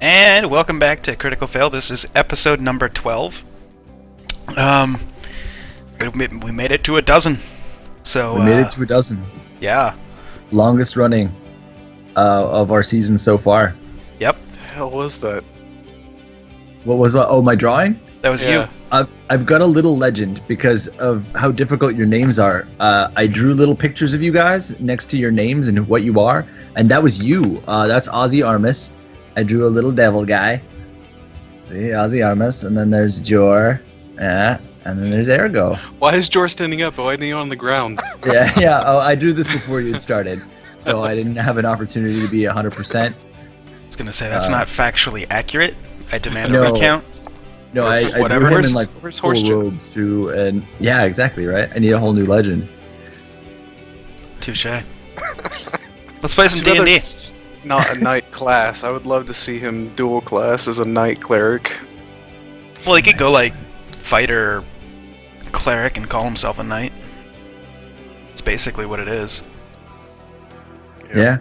And welcome back to Critical Fail. This is episode number 12. We made it to a dozen. So we made it to a dozen. Yeah. Longest running of our season so far. Yep. The hell was that? What was what? Oh, my drawing? That was you. I've got a little legend because of how difficult your names are. I drew little pictures of you guys next to your names and what you are, and that was you. That's Ozzy Armis. I drew a little devil guy. See, Ozzy Armis, and then there's Jor, and then there's Ergo. Why is Jor standing up? Why isn't he on the ground? Yeah. Oh, I drew this before you had started, so I didn't have an opportunity to be 100%. I was gonna say that's not factually accurate. I demand a No. recount. No, I Whatever. drew him in like Where's full Horse robes too, and yeah, exactly right. I need a whole new legend. Touche. Let's play some Too bad D&D. there's not a knight class. I would love to see him dual class as a knight cleric. Well, he could go like fighter, cleric, and call himself a knight. It's basically what it is. Yeah.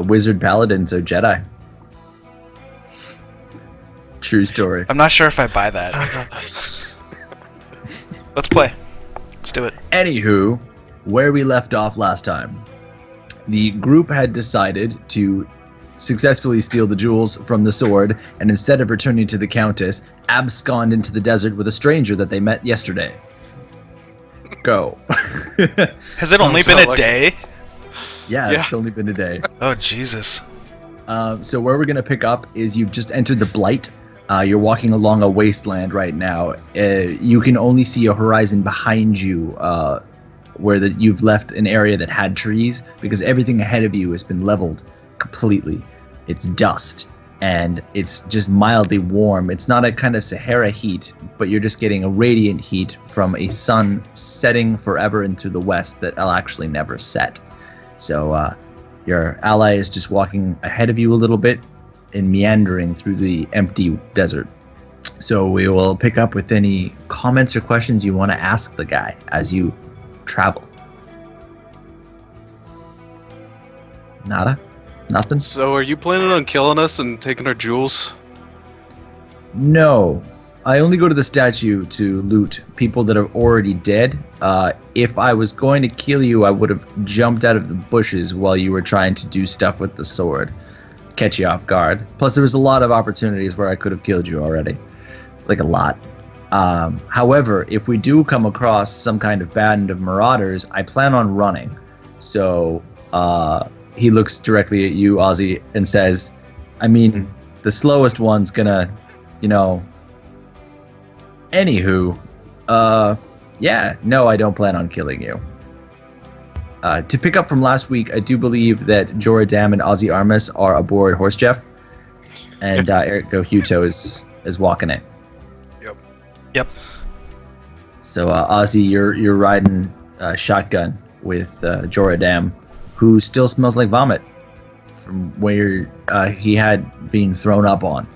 Wizard paladin, so Jedi. True story. I'm not sure if I buy that. Let's play. Let's do it. Anywho, where we left off last time, the group had decided to successfully steal the jewels from the sword, and instead of returning to the Countess, abscond into the desert with a stranger that they met yesterday. Go. Has it only been about a like- day? Yeah, Yeah. it's only been a day. Oh, Jesus. So where we're going to pick up is you've just entered the Blight. You're walking along a wasteland right now. You can only see a horizon behind you where you've left an area that had trees because everything ahead of you has been leveled completely. It's dust and it's just mildly warm. It's not a kind of Sahara heat, but you're just getting a radiant heat from a sun setting forever into the west that'll actually never set. So your ally is just walking ahead of you a little bit and meandering through the empty desert. So we will pick up with any comments or questions you want to ask the guy as you travel. Nada? Nothing? So are you planning on killing us and taking our jewels? No. I only go to the statue to loot people that are already dead. If I was going to kill you, I would have jumped out of the bushes while you were trying to do stuff with the sword. Catch you off guard. Plus, there was a lot of opportunities where I could have killed you already. Like a lot. However, if we do come across some kind of band of marauders, I plan on running. So, he looks directly at you, Ozzy, and says, I mean, the slowest one's gonna, Anywho, yeah, no, I don't plan on killing you. To pick up from last week, I do believe that Joradam and Ozzy Armis are aboard Horse Jeff, and Ergo Huto is walking it. Yep. So Ozzy, you're riding shotgun with Joradam, who still smells like vomit from where he had been thrown up on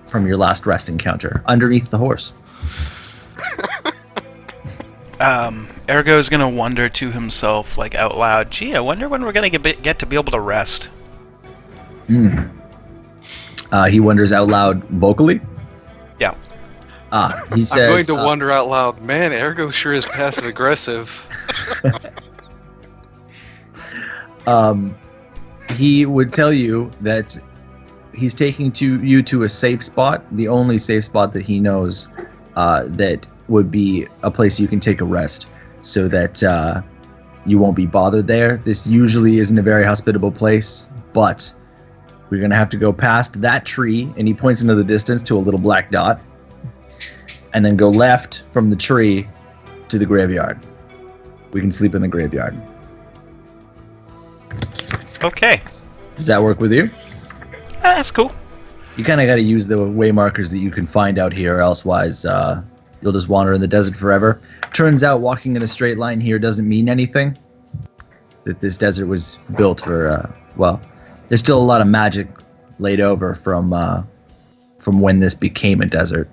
from your last rest encounter underneath the horse. Ergo is gonna wonder to himself, like out loud, gee, I wonder when we're gonna get to be able to rest. He wonders out loud vocally. Yeah. He says, I'm going to wonder out loud, man, Ergo sure is passive aggressive. He would tell you that he's taking you to a safe spot, the only safe spot that he knows that would be a place you can take a rest so that you won't be bothered there. This usually isn't a very hospitable place, but we're going to have to go past that tree, and he points into the distance to a little black dot, and then go left from the tree to the graveyard. We can sleep in the graveyard. Okay. Does that work with you? That's cool. You kind of got to use the way markers that you can find out here, elsewise you'll just wander in the desert forever. Turns out walking in a straight line here doesn't mean anything. That this desert was built for, there's still a lot of magic laid over from when this became a desert,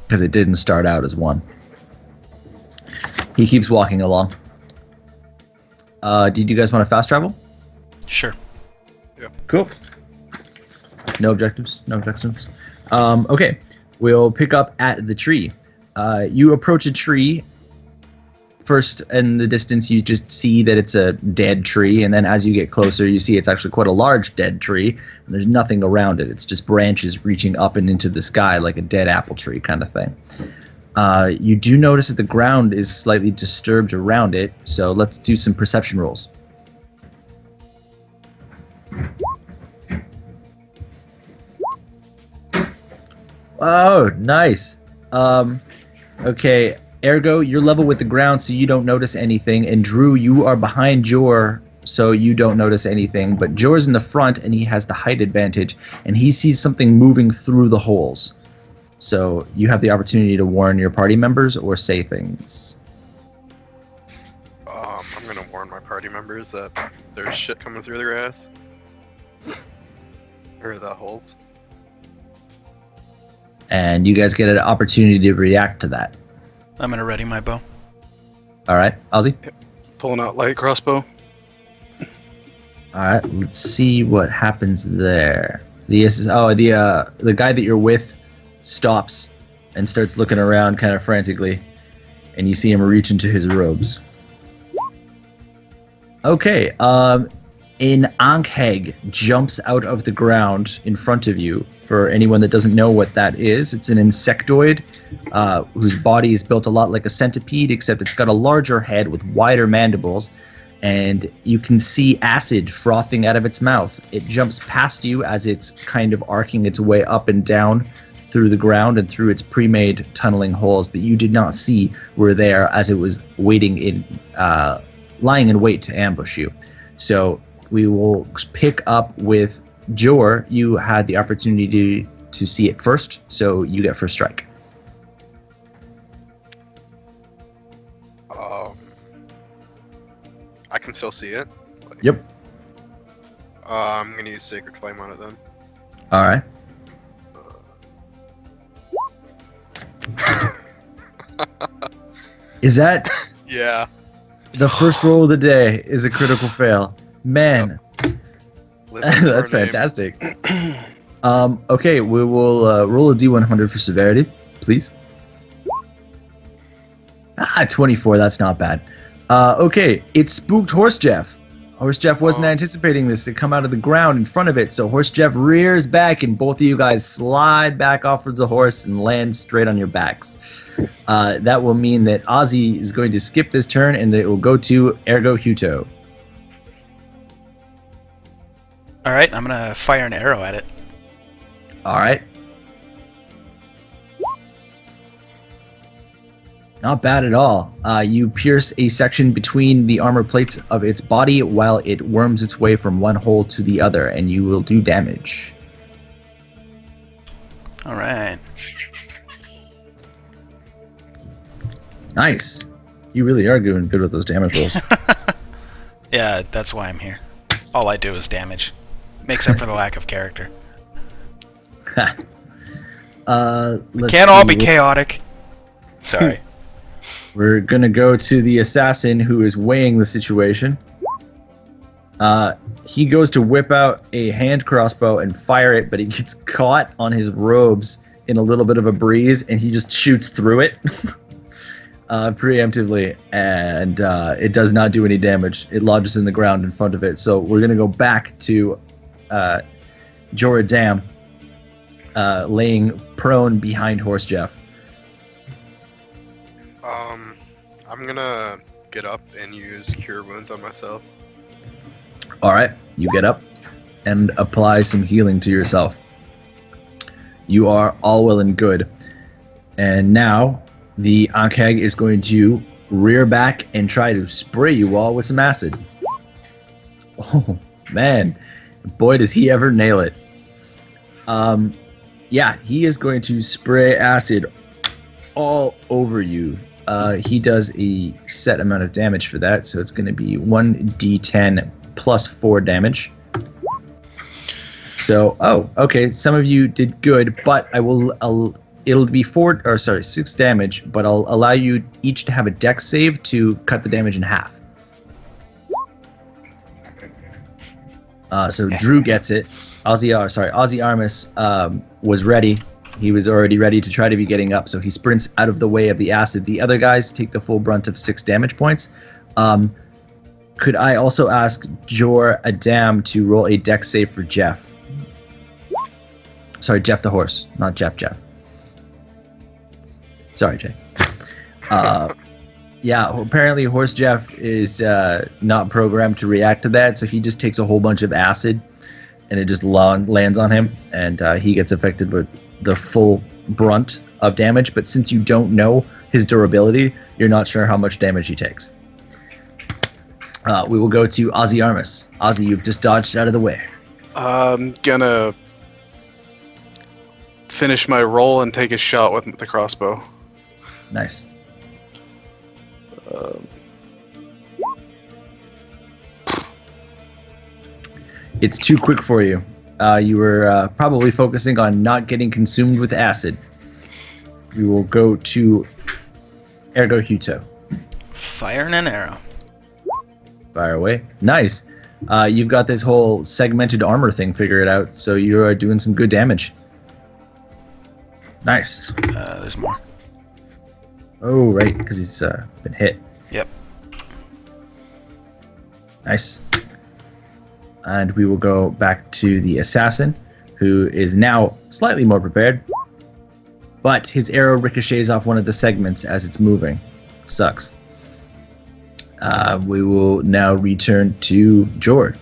because it didn't start out as one. He keeps walking along. Did you guys want to fast travel? Sure. Cool. No objectives. No objectives. Okay, we'll pick up at the tree. You approach a tree. First, in the distance, you just see that it's a dead tree, and then as you get closer, you see it's actually quite a large dead tree, and there's nothing around it. It's just branches reaching up and into the sky like a dead apple tree kind of thing. You do notice that the ground is slightly disturbed around it, so let's do some perception rolls. Oh, nice. Okay, Ergo, you're level with the ground, so you don't notice anything. And Drew, you are behind Jor, so you don't notice anything. But Jor's in the front, and he has the height advantage, and he sees something moving through the holes. So you have the opportunity to warn your party members or say things. I'm gonna warn my party members that there's shit coming through the grass. Or the holes. And you guys get an opportunity to react to that. I'm gonna ready my bow. All right, Ozzy? Pulling out light crossbow. All right, let's see what happens there. The guy that you're with stops and starts looking around kind of frantically, and you see him reach into his robes. Okay, an Ankheg jumps out of the ground in front of you. For anyone that doesn't know what that is, it's an insectoid whose body is built a lot like a centipede, except it's got a larger head with wider mandibles, and you can see acid frothing out of its mouth. It jumps past you as it's kind of arcing its way up and down through the ground and through its pre-made tunneling holes that you did not see were there as it was lying in wait to ambush you. So we will pick up with Jor. You had the opportunity to see it first, so you get first strike. I can still see it. Yep. I'm gonna use Sacred Flame on it then. All right. Is that Yeah. the first roll of the day? Is a critical fail. Man, Living for that's a name. fantastic. Okay, we will roll a D100 for severity, please. 24, that's not bad. Okay, it spooked Horse Jeff. Horse Jeff wasn't anticipating this to come out of the ground in front of it, so Horse Jeff rears back, and both of you guys slide back off of the horse and land straight on your backs. That will mean that Ozzy is going to skip this turn, and that it will go to Ergo Huto. All right, I'm gonna fire an arrow at it. All right. Not bad at all. You pierce a section between the armor plates of its body while it worms its way from one hole to the other, and you will do damage. All right. Nice. You really are doing good with those damage rolls. Yeah, that's why I'm here. All I do is damage. Makes up for the lack of character. Let's Can't all see. be chaotic. Sorry. We're going to go to the assassin who is weighing the situation. He goes to whip out a hand crossbow and fire it, but he gets caught on his robes in a little bit of a breeze, and he just shoots through it preemptively, and it does not do any damage. It lodges in the ground in front of it. So we're going to go back to Joradam laying prone behind Horse Jeff. I'm gonna get up and use Cure Wounds on myself. All right, you get up and apply some healing to yourself. You are all well and good. And now the Ankheg is going to rear back and try to spray you all with some acid. Oh, man. Boy, does he ever nail it. Yeah, he is going to spray acid all over you. He does a set amount of damage for that, so it's going to be 1d10 plus 4 damage. So, okay, some of you did good, but it'll be 6 damage, but I'll allow you each to have a dex save to cut the damage in half. So Drew gets it. Ozzy Armus was ready. He was already ready to try to be getting up, so he sprints out of the way of the acid. The other guys take the full brunt of 6 damage points. Could I also ask Jor Adam to roll a dex save for Jeff? Sorry, Jeff the horse, not Jeff. Sorry, Jay. Yeah, apparently Horse Jeff is not programmed to react to that, so he just takes a whole bunch of acid, and it just lands on him, and he gets affected with the full brunt of damage. But since you don't know his durability, you're not sure how much damage he takes. We will go to Ozzy Armus. Ozzy, you've just dodged out of the way. I'm gonna finish my roll and take a shot with the crossbow. Nice. It's too quick for you. You were probably focusing on not getting consumed with acid. We will go to Ergo Huto. Firing an arrow. Fire away. Nice. You've got this whole segmented armor thing figured out, so you are doing some good damage. Nice. There's more. Oh, right, because he's been hit. Yep. Nice. And we will go back to the assassin, who is now slightly more prepared. But his arrow ricochets off one of the segments as it's moving. Sucks. We will now return to Jord.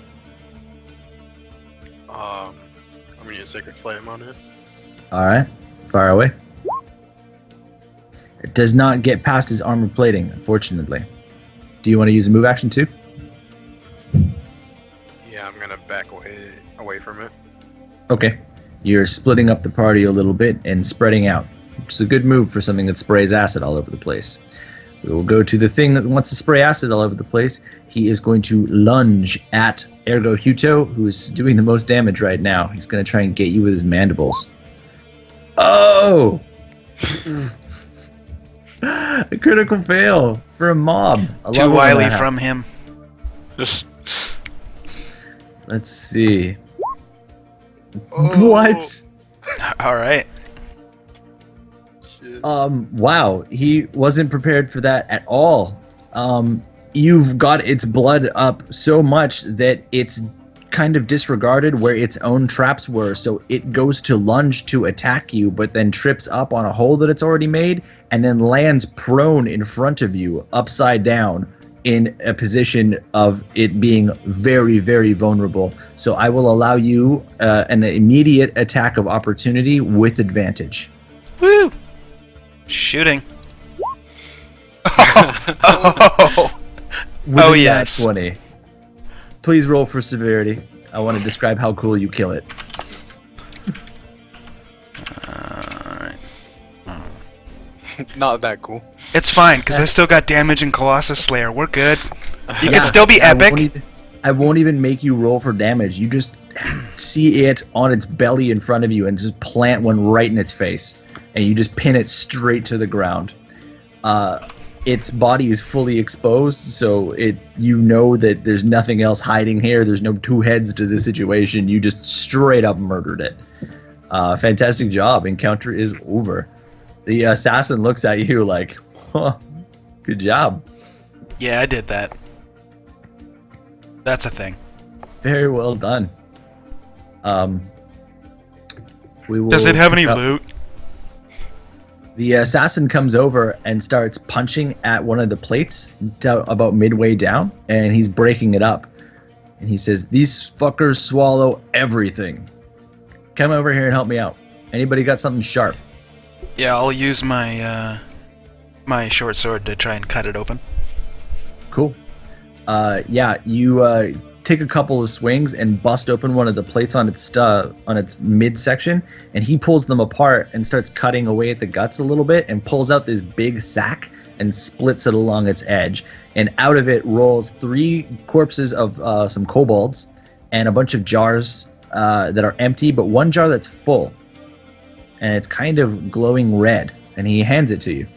I'm gonna use Sacred Flame on it. Alright, fire away. It does not get past his armor plating, unfortunately. Do you want to use a move action too? Yeah, I'm gonna back away from it. Okay. You're splitting up the party a little bit and spreading out, which is a good move for something that sprays acid all over the place. We will go to the thing that wants to spray acid all over the place. He is going to lunge at Ergo Huto, who is doing the most damage right now. He's going to try and get you with his mandibles. Oh! A critical fail for a mob. Too wily from him. Let's see. Oh. What? Alright. Shit. Wow, he wasn't prepared for that at all. You've got its blood up so much that it's kind of disregarded where its own traps were, so it goes to lunge to attack you, but then trips up on a hole that it's already made, and then lands prone in front of you, upside down, in a position of it being very, very vulnerable. So I will allow you an immediate attack of opportunity with advantage. Woo! Shooting. Oh, With Oh, a nat yes. 20. Please roll for severity. I want to describe how cool you kill it. Alright. Not that cool. It's fine, because I still got damage in Colossus Slayer. We're good. You Yeah, can still be epic. I won't even make you roll for damage. You just see it on its belly in front of you and just plant one right in its face. And you just pin it straight to the ground. Its body is fully exposed, so you know that there's nothing else hiding here. There's no two heads to the situation. You just straight up murdered it. Fantastic job. Encounter is over. The assassin looks at you like, huh, good job. Yeah, I did that. That's a thing. Very well done. We will Does it have any pick up- loot? The assassin comes over and starts punching at one of the plates about midway down, and he's breaking it up. And he says, "These fuckers swallow everything. Come over here and help me out. Anybody got something sharp?" Yeah, I'll use my my short sword to try and cut it open. Cool. Yeah, you take a couple of swings and bust open one of the plates on its midsection, and he pulls them apart and starts cutting away at the guts a little bit and pulls out this big sack and splits it along its edge. And out of it rolls 3 corpses of some kobolds and a bunch of jars that are empty, but one jar that's full. And it's kind of glowing red. And he hands it to you.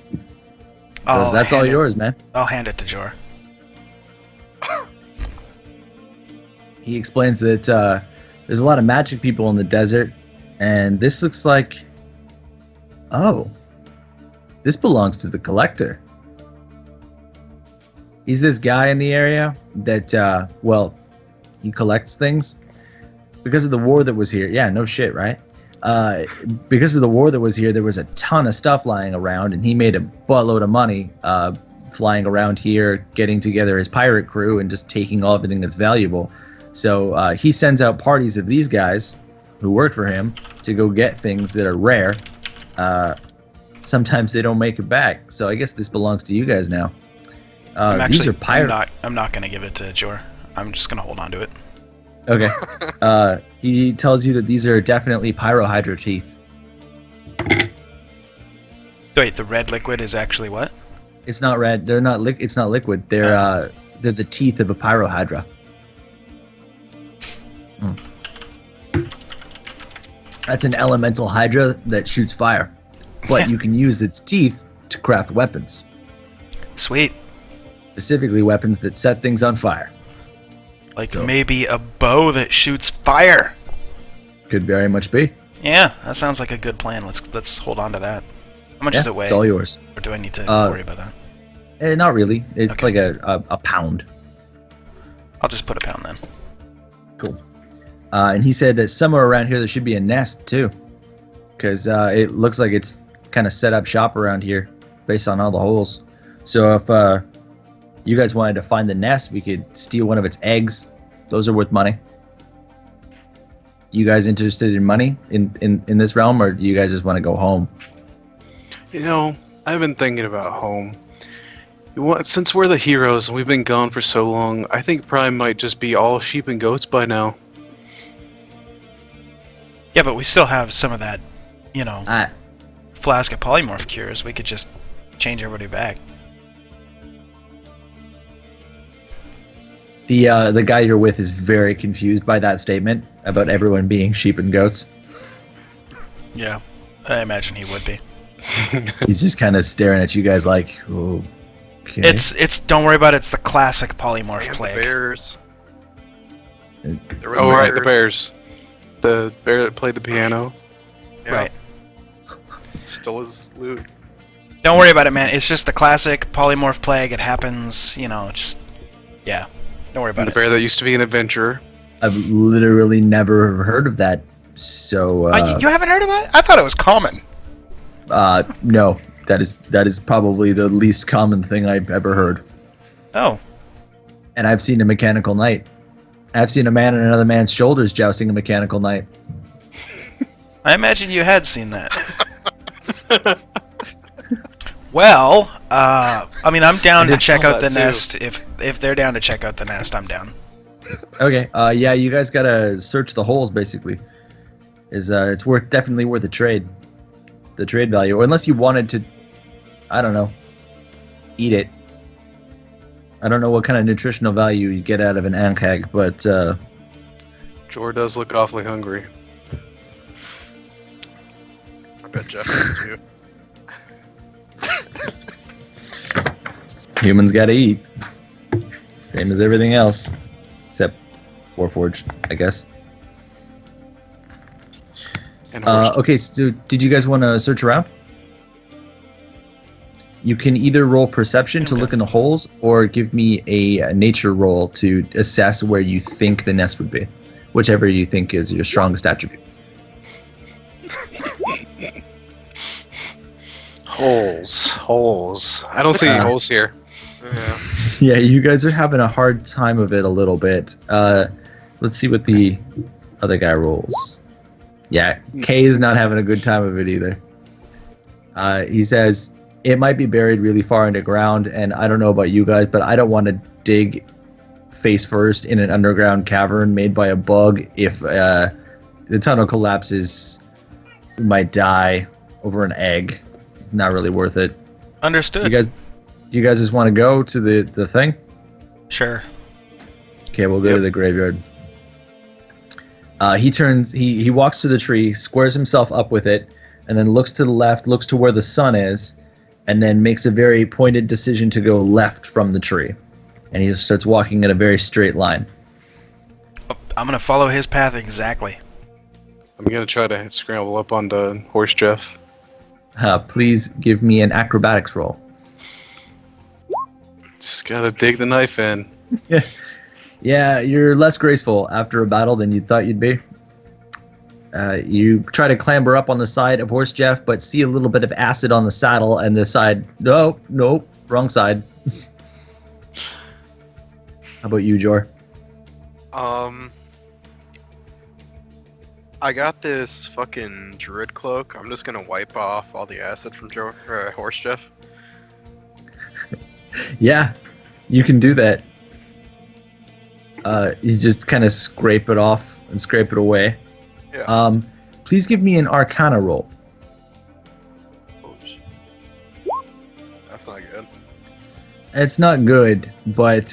Goes, "That's all yours, man." I'll hand it to Jor. he explains that there's a lot of magic people in the desert, and this looks like, oh, this belongs to the collector. He's this guy in the area that, well, he collects things. Because of the war that was here, yeah, no shit, right? Because of the war that was here, there was a ton of stuff lying around, and he made a buttload of money flying around here, getting together his pirate crew, and just taking all everything that's valuable. So he sends out parties of these guys who work for him to go get things that are rare. Sometimes they don't make it back. So I guess this belongs to you guys now. These are pirates. I'm not going to give it to Jor. I'm just going to hold on to it. Okay. He tells you that these are definitely pyrohydra teeth. Wait, the red liquid is actually what? It's not red. They're not. It's not liquid. They're the teeth of a pyrohydra. That's an elemental hydra that shoots fire, but you can use its teeth to craft weapons. Sweet. Specifically, weapons that set things on fire. Like maybe a bow that shoots fire. Could very much be. Yeah, that sounds like a good plan. Let's hold on to that. How much does it weigh? It's all yours. Or do I need to worry about that? Not really. It's like a pound. I'll just put a pound then. Cool. And he said that somewhere around here there should be a nest too, because it looks like it's kind of set up shop around here based on all the holes. So if you guys wanted to find the nest, we could steal one of its eggs. Those are worth money. You guys interested in money in this realm, or do you guys just want to go home? You know, I've been thinking about home. Since we're the heroes and we've been gone for so long, I think it probably might just be all sheep and goats by now. Yeah, but we still have some of that, flask of polymorph cures. We could just change everybody back. The guy you're with is very confused by that statement about everyone being sheep and goats. Yeah, I imagine he would be. He's just kind of staring at you guys like, okay. It's don't worry about it. It's the classic polymorph And plague. the bears. There were Oh, right, the bears. The bear that played the piano. Yeah, Right. Stole his loot. Don't worry about it, man. It's just the classic polymorph plague. It happens, yeah. Don't worry about The it. bear that used to be an adventurer. I've literally never heard of that. So You haven't heard about it? I thought it was common. no, that is probably the least common thing I've ever heard. Oh. And I've seen a mechanical knight. I've seen a man on another man's shoulders jousting a mechanical knight. I imagine you had seen that. Well, I'm down to did check saw out the that too. nest. If they're down to check out the nest, I'm down. Okay. Yeah, you guys gotta search the holes. Basically, it's definitely worth a trade. The trade value, or unless you wanted to, I don't know, eat it. I don't know what kind of nutritional value you get out of an Ankag, but Jor does look awfully hungry. I bet Jeff is too. humans gotta eat. Same as everything else, except Warforged, I guess. And horse. Okay, so did you guys want to search around? You can either roll perception to look in the holes, or give me a nature roll to assess where you think the nest would be. Whichever you think is your strongest attribute. Holes. I don't see any holes here. Yeah. Yeah, you guys are having a hard time of it a little bit. Let's see what the other guy rolls. Yeah, Kay is not having a good time of it either. He says, it might be buried really far underground, and I don't know about you guys, but I don't want to dig face first in an underground cavern made by a bug. If the tunnel collapses, we might die over an egg. Not really worth it. Understood. You guys just want to go to the thing? Sure. Okay, we'll go to the graveyard. He walks to the tree, squares himself up with it, and then looks to the left, looks to where the sun is, and then makes a very pointed decision to go left from the tree. And he starts walking in a very straight line. I'm gonna follow his path exactly. I'm gonna try to scramble up onto Horse Jeff. Please give me an acrobatics roll. Just gotta dig the knife in. Yeah, you're less graceful after a battle than you thought you'd be. You try to clamber up on the side of Horse Jeff, but see a little bit of acid on the saddle, and the side, nope, wrong side. How about you, Jor? I got this fucking druid cloak. I'm just gonna wipe off all the acid from Horse Jeff. Yeah, you can do that. You just kind of scrape it off and scrape it away. Yeah. Please give me an Arcana roll. Oops. That's not good. It's not good, but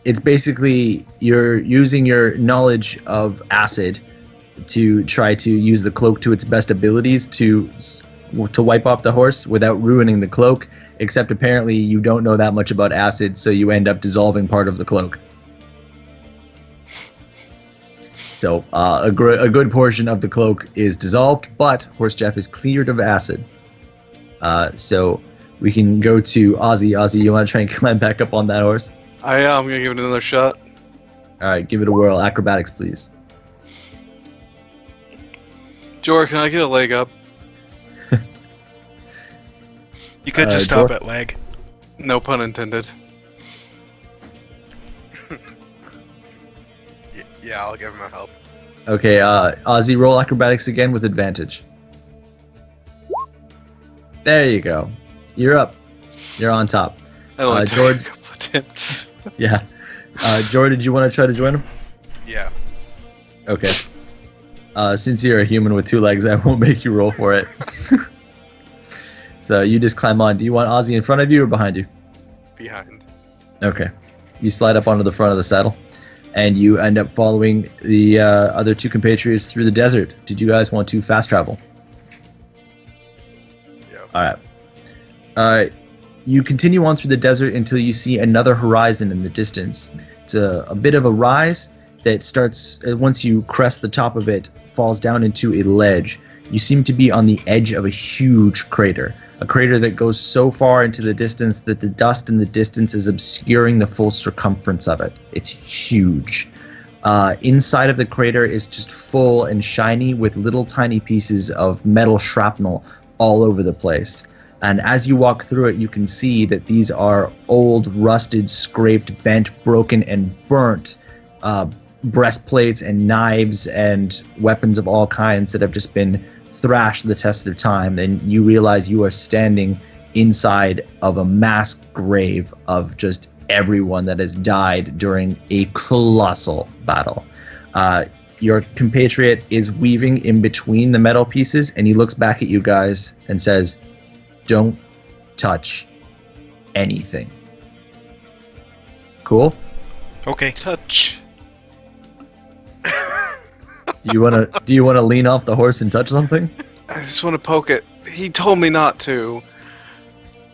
it's basically you're using your knowledge of acid to try to use the cloak to its best abilities to wipe off the horse without ruining the cloak, except apparently you don't know that much about acid, so you end up dissolving part of the cloak. So a good portion of the cloak is dissolved, but Horse Jeff is cleared of acid. So we can go to Ozzy. Ozzy, you want to try and climb back up on that horse? I'm gonna give it another shot. All right, give it a whirl. Acrobatics, please. Jor, can I get a leg up? You could just stop Jor? at leg. No pun intended. Yeah, I'll give him a help. Okay, Ozzy, roll acrobatics again with advantage. There you go. You're up. You're on top. That only took Jord- a couple of attempts. Yeah. Jor, did you want to try to join him? Yeah. Okay. Since you're a human with 2 legs, I won't make you roll for it. So you just climb on. Do you want Ozzy in front of you or behind you? Behind. Okay. You slide up onto the front of the saddle, and you end up following the other 2 compatriots through the desert. Did you guys want to fast travel? Yeah. All right. You continue on through the desert until you see another horizon in the distance. It's a bit of a rise that starts, once you crest the top of it, falls down into a ledge. You seem to be on the edge of a huge crater. A crater that goes so far into the distance that the dust in the distance is obscuring the full circumference of it. It's huge. Inside of the crater is just full and shiny with little tiny pieces of metal shrapnel all over the place. And as you walk through it, you can see that these are old, rusted, scraped, bent, broken, and burnt breastplates and knives and weapons of all kinds that have just been thrashed the test of time. And you realize you are standing inside of a mass grave of just everyone that has died during a colossal battle. Your compatriot is weaving in between the metal pieces, and he looks back at you guys and says, "Don't touch anything." Cool? Okay. Touch. Do you wanna lean off the horse and touch something? I just want to poke it. He told me not to.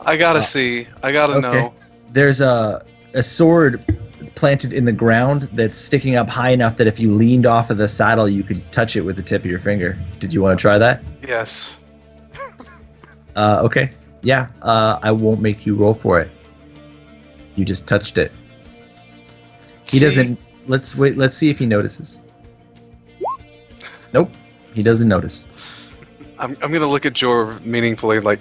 I gotta see. I gotta okay. know. There's a sword planted in the ground that's sticking up high enough that if you leaned off of the saddle, you could touch it with the tip of your finger. Did you want to try that? Yes. Okay. Yeah. I won't make you roll for it. You just touched it. He See? doesn't. Let's wait. Let's see if he notices. Nope. He doesn't notice. I'm gonna look at Jor meaningfully, like,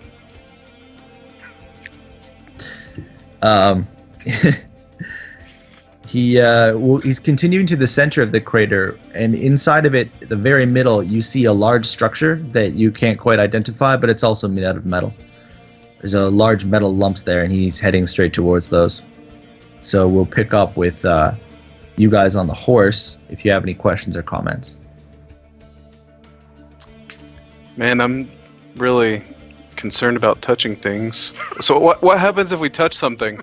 He's continuing to the center of the crater, and inside of it, the very middle, you see a large structure that you can't quite identify, but it's also made out of metal. There's a large metal lumps there, and he's heading straight towards those. So we'll pick up with you guys on the horse if you have any questions or comments. man, I'm really concerned about touching things. So what happens if we touch something?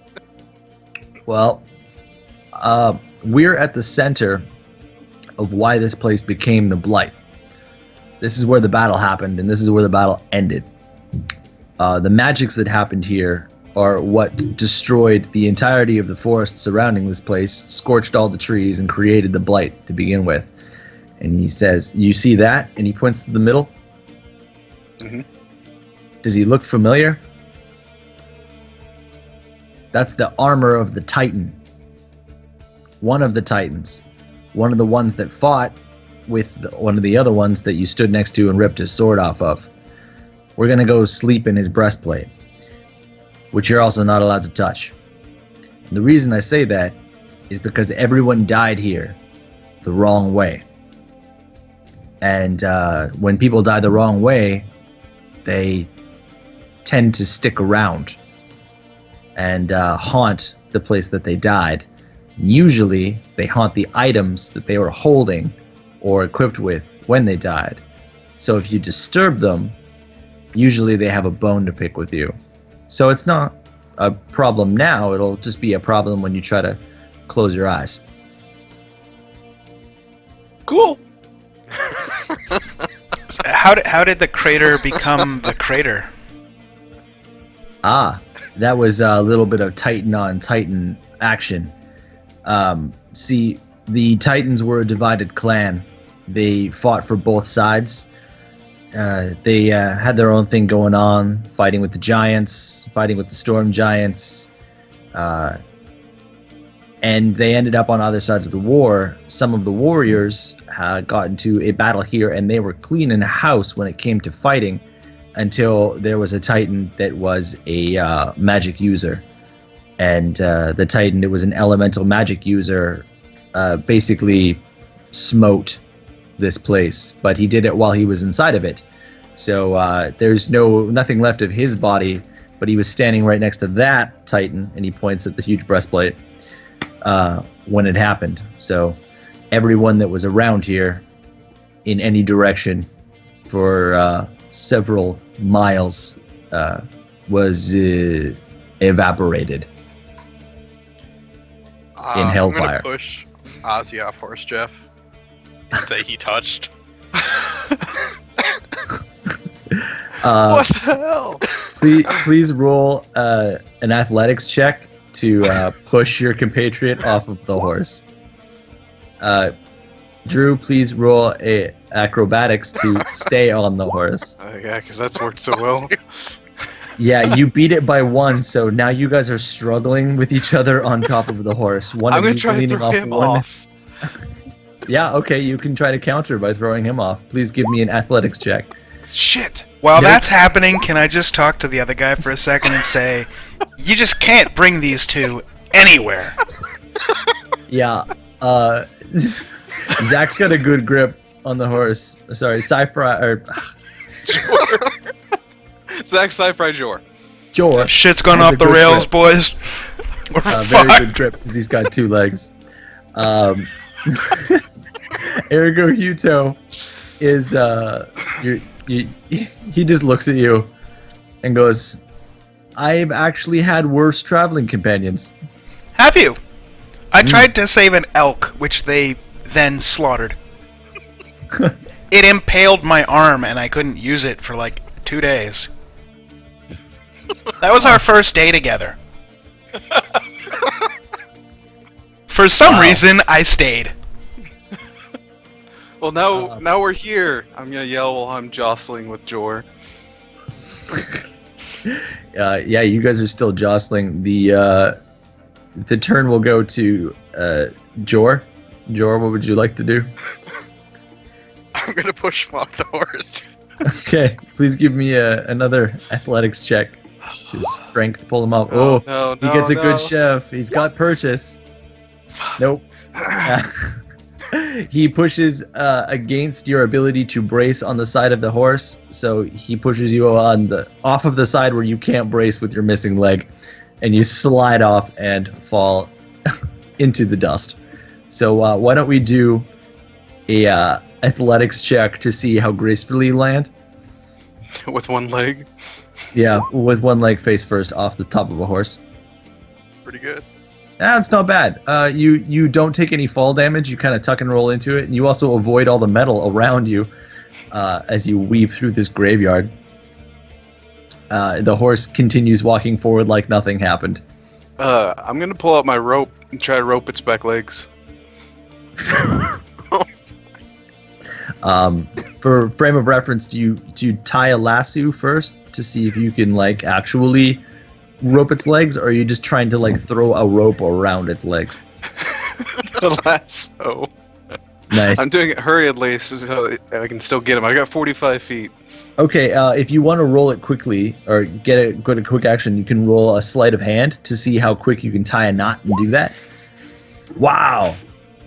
Well, we're at the center of why this place became the Blight. This is where the battle happened, and this is where the battle ended. The magics that happened here are what destroyed the entirety of the forest surrounding this place, scorched all the trees, and created the blight to begin with. And he says, "You see that?" And he points to the middle. Mm-hmm. Does he look familiar? That's the armor of the Titan. One of the Titans. One of the ones that fought with one of the other ones that you stood next to and ripped his sword off of. We're going to go sleep in his breastplate, which you're also not allowed to touch. And the reason I say that is because everyone died here the wrong way. And when people die the wrong way, they tend to stick around and haunt the place that they died. Usually, they haunt the items that they were holding or equipped with when they died. So if you disturb them, usually they have a bone to pick with you. So it's not a problem now, it'll just be a problem when you try to close your eyes. Cool. How did the crater become the crater? That was a little bit of Titan on Titan action. See, the Titans were a divided clan. They fought for both sides. They had their own thing going on, fighting with the giants, fighting with the storm giants. And they ended up on other sides of the war. Some of the warriors got into a battle here, and they were cleaning house when it came to fighting until there was a Titan that was a magic user. And the Titan that was an elemental magic user basically smote this place, but he did it while he was inside of it. So there's nothing left of his body, but he was standing right next to that Titan, and he points at the huge breastplate when it happened. So everyone that was around here in any direction for several miles was evaporated in Hellfire. I'm gonna push Ozzy off Horse Jeff and say he touched. What the hell? Please roll an athletics check to push your compatriot off of the horse. Drew, please roll a acrobatics to stay on the horse. Yeah, because that's worked so well. Yeah, you beat it by 1, so now you guys are struggling with each other on top of the horse. I'm gonna try to throw him off. Yeah, okay, you can try to counter by throwing him off. Please give me an athletics check. Shit. While Yeah. that's happening, can I just talk to the other guy for a second and say, you just can't bring these two anywhere. Yeah, Zach's got a good grip on the horse. Sorry, Zach Sci-Fi Jor. Jor. Shit's gone has off a the good rails, grip. boys. We're Very fucked. good grip because he's got 2 legs. Ergo Huto is he just looks at you and goes, "I've actually had worse traveling companions." Have you? I tried to save an elk, which they then slaughtered. It impaled my arm, and I couldn't use it for like 2 days. That was our first day together. For some reason, I stayed. Well, now we're here. I'm gonna yell while I'm jostling with Jor. Yeah, you guys are still jostling. The turn will go to Jor. Jor, what would you like to do? I'm gonna push him off the horse. Okay, please give me another athletics check to strength to pull him off. Oh, no, he gets a good chef. He's got purchase. Nope. He pushes against your ability to brace on the side of the horse, so he pushes you off of the side where you can't brace with your missing leg, and you slide off and fall into the dust. So why don't we do a athletics check to see how gracefully you land? With one leg. Yeah, with one leg face first off the top of a horse. Pretty good. That's not bad. You don't take any fall damage. You kind of tuck and roll into it, and you also avoid all the metal around you as you weave through this graveyard. The horse continues walking forward like nothing happened. I'm gonna pull out my rope and try to rope its back legs. For frame of reference, do you tie a lasso first to see if you can like actually rope its legs, or are you just trying to like throw a rope around its legs? The lasso. Nice. I'm doing it hurriedly so I can still get him. I got 45 feet. Okay, if you want to roll it quickly or get a quick action, you can roll a sleight of hand to see how quick you can tie a knot and do that. Wow,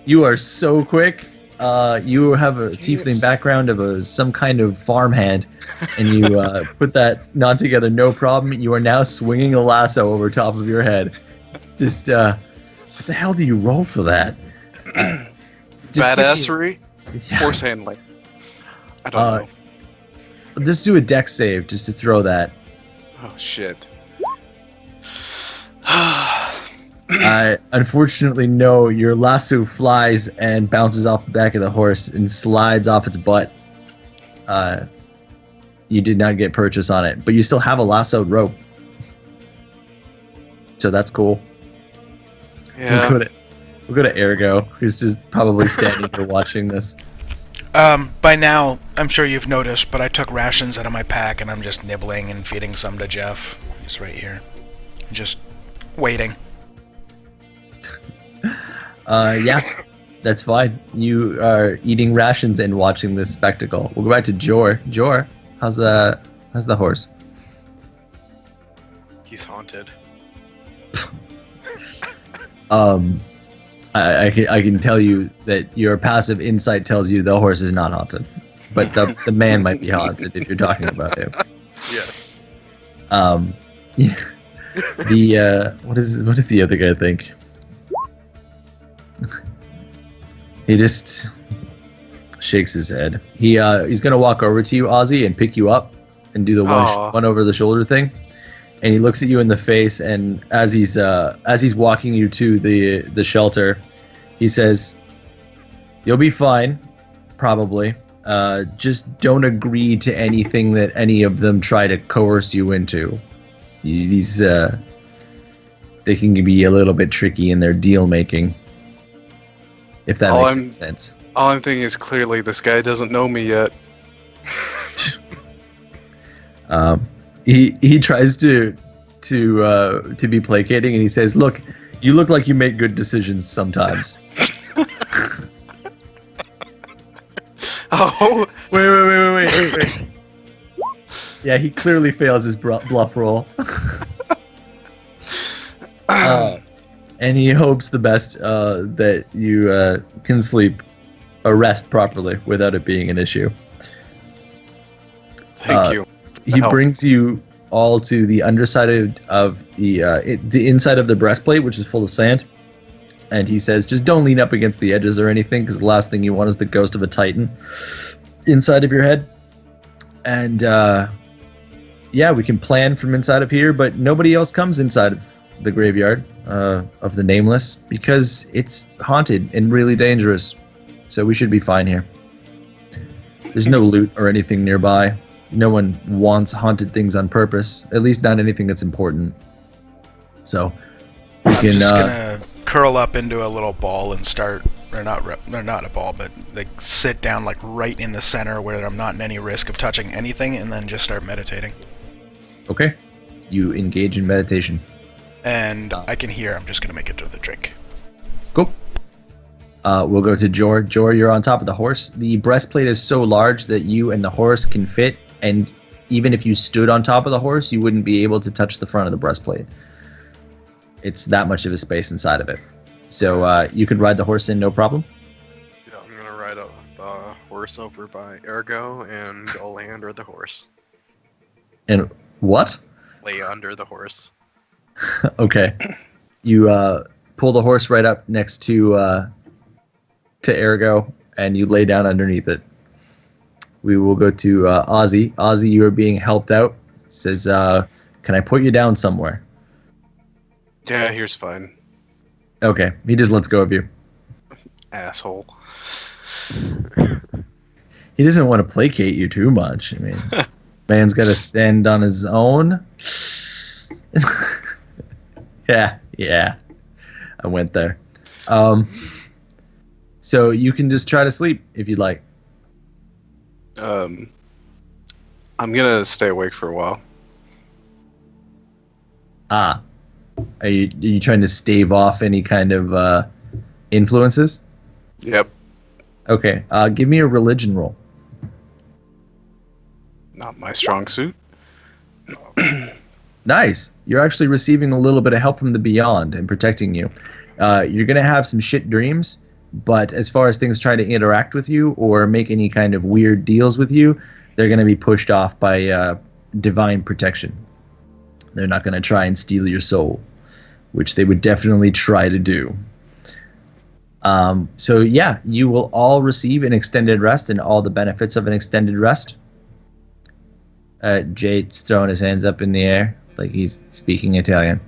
you are so quick. You have a tiefling background of some kind of farmhand, and you put that knot together no problem. You are now swinging a lasso over top of your head. Just what the hell do you roll for that? Badassery? Yeah. Horse handling. I don't know. Just do a dex save just to throw that. Oh, shit. Unfortunately, no. Your lasso flies and bounces off the back of the horse and slides off its butt. You did not get purchase on it, but you still have a lassoed rope. So that's cool. Yeah. We'll go to Ergo, who's just probably standing here watching this. By now, I'm sure you've noticed, but I took rations out of my pack and I'm just nibbling and feeding some to Jeff. He's right here. Just waiting. Yeah, that's fine. You are eating rations and watching this spectacle. We'll go back to Jor. Jor, how's the horse? He's haunted. I can tell you that your passive insight tells you the horse is not haunted, but the man might be haunted if you're talking about him. Yes. Yeah. What does the other guy think? He just shakes his head. He's gonna walk over to you, Ozzy, and pick you up and do the one over the shoulder thing. And he looks at you in the face, and as he's walking you to the shelter, he says, "You'll be fine, probably. Just don't agree to anything that any of them try to coerce you into. They can be a little bit tricky in their deal making. If that makes any sense." All I'm thinking is clearly this guy doesn't know me yet. He tries to be placating, and he says, "Look, you look like you make good decisions sometimes." Oh, Wait. Yeah, he clearly fails his bluff roll. And he hopes the best that you can sleep or rest properly without it being an issue. thank you. He Help. brings you all to the underside of the inside of the breastplate, which is full of sand. And he says, just don't lean up against the edges or anything, because the last thing you want is the ghost of a titan inside of your head. And yeah, we can plan from inside of here, but nobody else comes inside of the graveyard of the Nameless, because it's haunted and really dangerous. So we should be fine here. There's no loot or anything nearby. No one wants haunted things on purpose, at least not anything that's important. So we I'm can just gonna curl up into a little ball and start, or not a ball, but like sit down like right in the center where I'm not in any risk of touching anything, and then just start meditating. Okay. You engage in meditation. And I can hear. I'm just gonna make it to the drink. Cool. We'll go to Jor. Jor, you're on top of the horse. The breastplate is so large that you and the horse can fit, and even if you stood on top of the horse, you wouldn't be able to touch the front of the breastplate. It's that much of a space inside of it. So you could ride the horse in, no problem. Yeah, I'm gonna ride the horse over by Ergo and go lay under the horse. And what? Lay under the horse. Okay. You pull the horse right up next to Ergo, and you lay down underneath it. We will go to Ozzy. Ozzy, you are being helped out. Says, can I put you down somewhere? Yeah, here's fine. Okay. He just lets go of you. Asshole. He doesn't want to placate you too much. I mean, Man's got to stand on his own. Yeah. I went there. So you can just try to sleep if you'd like. I'm gonna stay awake for a while. Are you trying to stave off any kind of influences? Yep. Okay. Give me a religion roll. Not my strong suit. Nice. You're actually receiving a little bit of help from the beyond and protecting you. You're going to have some shit dreams, but as far as things trying to interact with you or make any kind of weird deals with you, they're going to be pushed off by divine protection. They're not going to try and steal your soul, which they would definitely try to do. So yeah, you will all receive an extended rest and all the benefits of an extended rest. Jade's throwing his hands up in the air like he's speaking Italian.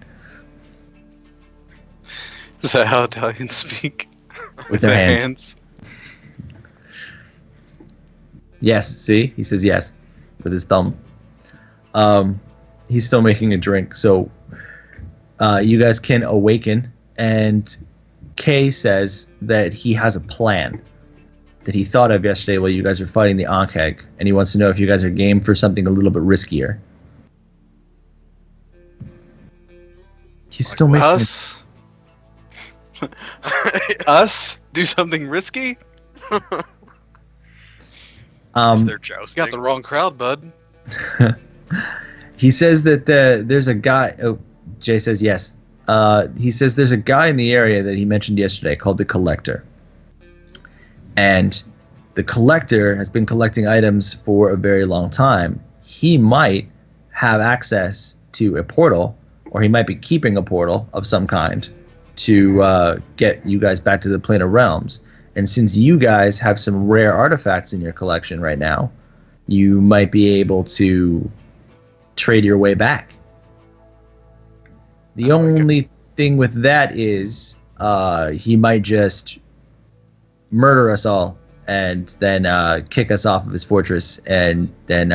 Is that how Italians speak? With their hands. Yes, see? He says yes with his thumb. He's still making a drink, so you guys can awaken, and Kay says that he has a plan that he thought of yesterday while you guys were fighting the Ankh, and he wants to know if you guys are game for something a little bit riskier. He's still making Us? Us? Do something risky? Is there You jousting? got the wrong crowd, bud. He says that there's a guy. Oh, Jay says yes. He says there's a guy in the area that he mentioned yesterday called the Collector. And the Collector has been collecting items for a very long time. He might have access to a portal, or he might be keeping a portal of some kind to get you guys back to the Plane of Realms. And since you guys have some rare artifacts in your collection right now, you might be able to trade your way back. The only thing with that is he might just murder us all and then kick us off of his fortress and then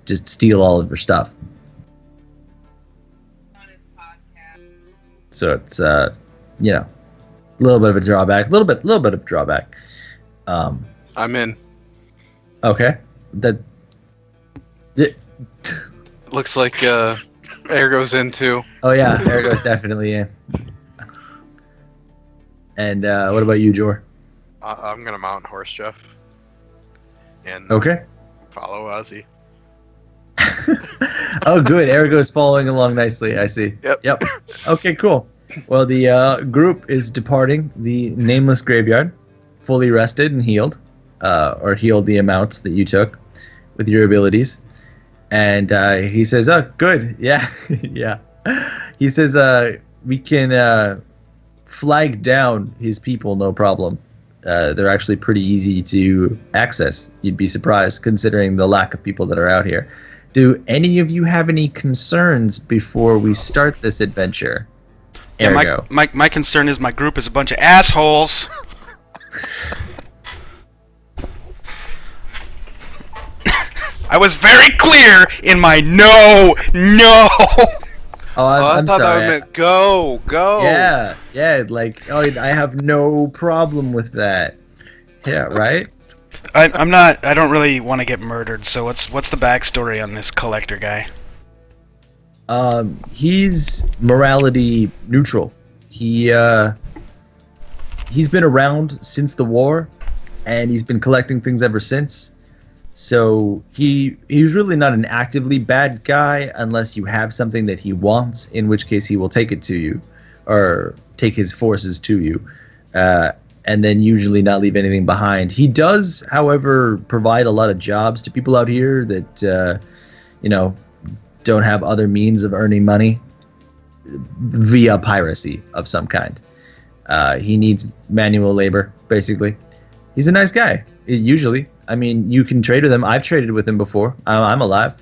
just steal all of your stuff. So it's a little bit of a drawback, little bit of drawback. I'm in. Okay. Looks like Air goes in too. Oh yeah, Arago's definitely in. And what about you, Jor? I'm gonna mount horse Jeff. And Okay. follow Ozzy. Oh, good. Arago's following along nicely. I see. Yep. Okay, cool. Well, the group is departing the nameless graveyard, fully rested and healed, or healed the amounts that you took with your abilities. And he says, "Oh, good. Yeah, yeah." He says, "We can flag down his people, no problem. They're actually pretty easy to access. You'd be surprised, considering the lack of people that are out here. Do any of you have any concerns before we start this adventure?" Yeah, Ergo. my concern is my group is a bunch of assholes. I was very clear in my no. Oh, I I'm thought sorry. that meant go. Yeah, like, oh, I have no problem with that. Yeah, right? I'm not. I don't really want to get murdered. So what's the backstory on this Collector guy? He's morality neutral. He's been around since the war, and he's been collecting things ever since. So he's really not an actively bad guy unless you have something that he wants, in which case he will take it to you, or take his forces to you, and then usually not leave anything behind. He does, however, provide a lot of jobs to people out here that, don't have other means of earning money via piracy of some kind. He needs manual labor, basically. He's a nice guy, usually. I mean, you can trade with him. I've traded with him before. I'm alive.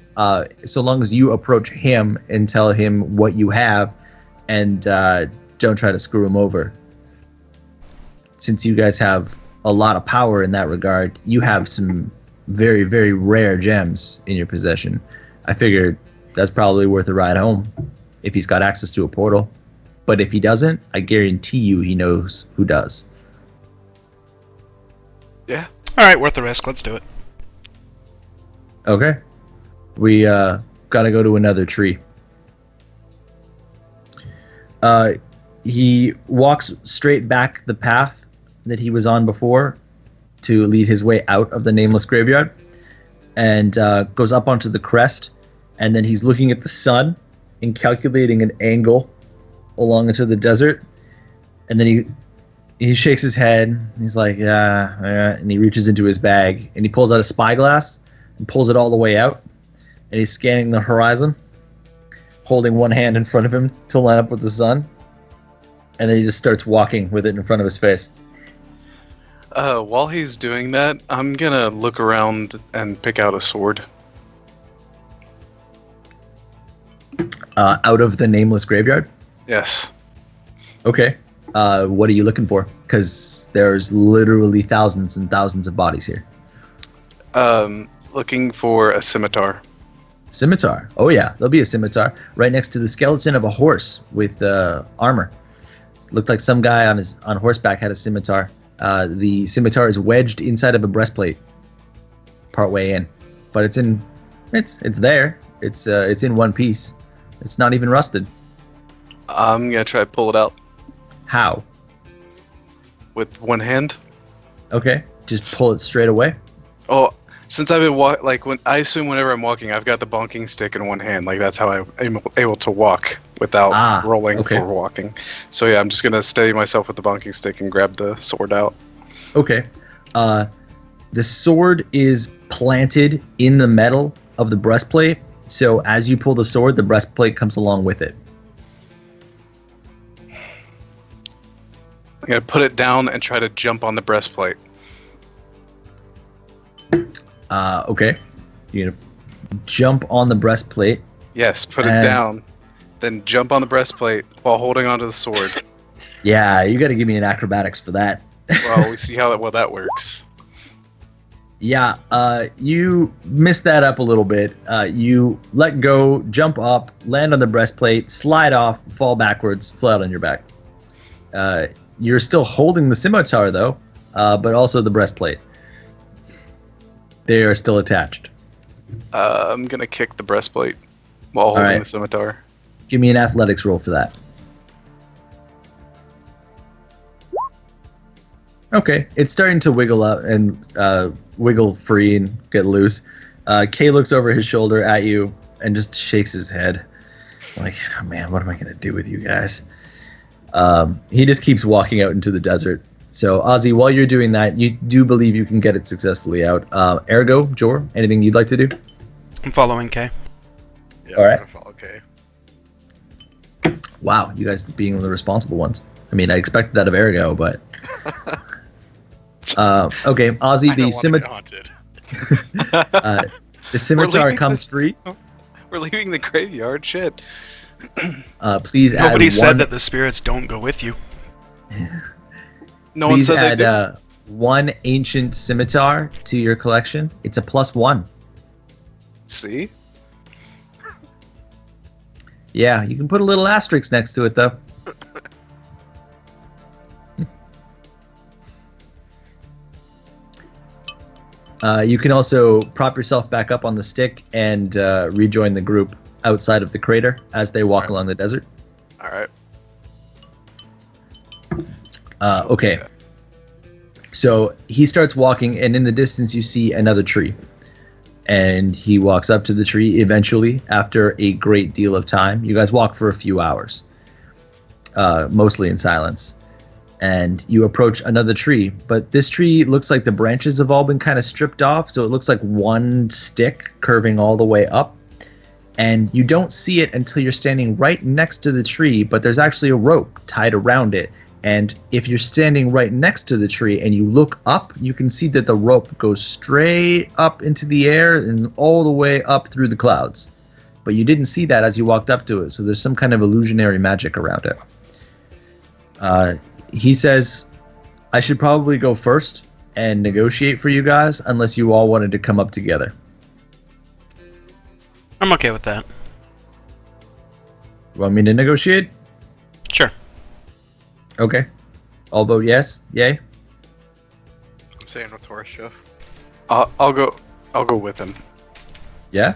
So long as you approach him and tell him what you have and don't try to screw him over. Since you guys have a lot of power in that regard, you have some very, very rare gems in your possession. I figured that's probably worth a ride home if he's got access to a portal. But if he doesn't, I guarantee you he knows who does. Yeah. Alright, worth the risk. Let's do it. Okay. We gotta go to another tree. He walks straight back the path that he was on before to lead his way out of the nameless graveyard, and goes up onto the crest, and then he's looking at the sun and calculating an angle along into the desert, and then he shakes his head. He's like, yeah, and he reaches into his bag and he pulls out a spyglass and pulls it all the way out, and he's scanning the horizon, holding one hand in front of him to line up with the sun, and then he just starts walking with it in front of his face. While he's doing that, I'm gonna look around and pick out a sword. Out of the nameless graveyard? Yes. Okay. What are you looking for? Because there's literally thousands and thousands of bodies here. Looking for a scimitar. Scimitar. Oh yeah, there'll be a scimitar right next to the skeleton of a horse with armor. Looked like some guy on horseback had a scimitar. The scimitar is wedged inside of a breastplate, partway in, but it's there. It's in one piece. It's not even rusted. I'm gonna try to pull it out How? with one hand. Okay, just pull it straight away. Oh, since I've been I assume whenever I'm walking, I've got the bonking stick in one hand. Like that's how I'm able to walk without rolling okay. for walking. So yeah, I'm just gonna steady myself with the bonking stick and grab the sword out. Okay. The sword is planted in the metal of the breastplate, so as you pull the sword, the breastplate comes along with it. I'm gonna put it down and try to jump on the breastplate. Okay. You're gonna jump on the breastplate. Yes, put it down, then jump on the breastplate while holding onto the sword. Yeah, you got to give me an acrobatics for that. Well, we see how that works. Yeah, you missed that up a little bit. You let go, jump up, land on the breastplate, slide off, fall backwards, flat on your back. You're still holding the scimitar though, but also the breastplate. They are still attached. I'm gonna kick the breastplate while holding right. the scimitar. Give me an athletics roll for that. Okay, it's starting to wiggle up and wiggle free and get loose. Kay looks over his shoulder at you and just shakes his head. Like, oh man, what am I going to do with you guys? He just keeps walking out into the desert. So, Ozzy, while you're doing that, you do believe you can get it successfully out. Ergo, Jor, anything you'd like to do? I'm following Kay. Yeah, All right. Okay. Wow, you guys being the responsible ones. I mean, I expected that of Ergo, but... okay, Ozzy, the scimitar comes free. We're leaving the graveyard. Shit. Please add Nobody said one, that the spirits don't go with you. No one please said they add did. one ancient scimitar to your collection. It's a +1. See? Yeah, you can put a little asterisk next to it, though. You can also prop yourself back up on the stick and rejoin the group outside of the crater as they walk along the desert. All right. Okay. So he starts walking, and in the distance you see another tree. And he walks up to the tree eventually after a great deal of time. You guys walk for a few hours, mostly in silence. And you approach another tree, but this tree looks like the branches have all been kind of stripped off, so it looks like one stick curving all the way up. And you don't see it until you're standing right next to the tree, but there's actually a rope tied around it. And if you're standing right next to the tree and you look up, you can see that the rope goes straight up into the air and all the way up through the clouds. But you didn't see that as you walked up to it, so there's some kind of illusionary magic around it. He says, I should probably go first and negotiate for you guys, unless you all wanted to come up together. I'm okay with that. You want me to negotiate? Sure. Okay. All vote yes. Yay. I'm saying with horse, Jeff. I'll go with him. Yeah.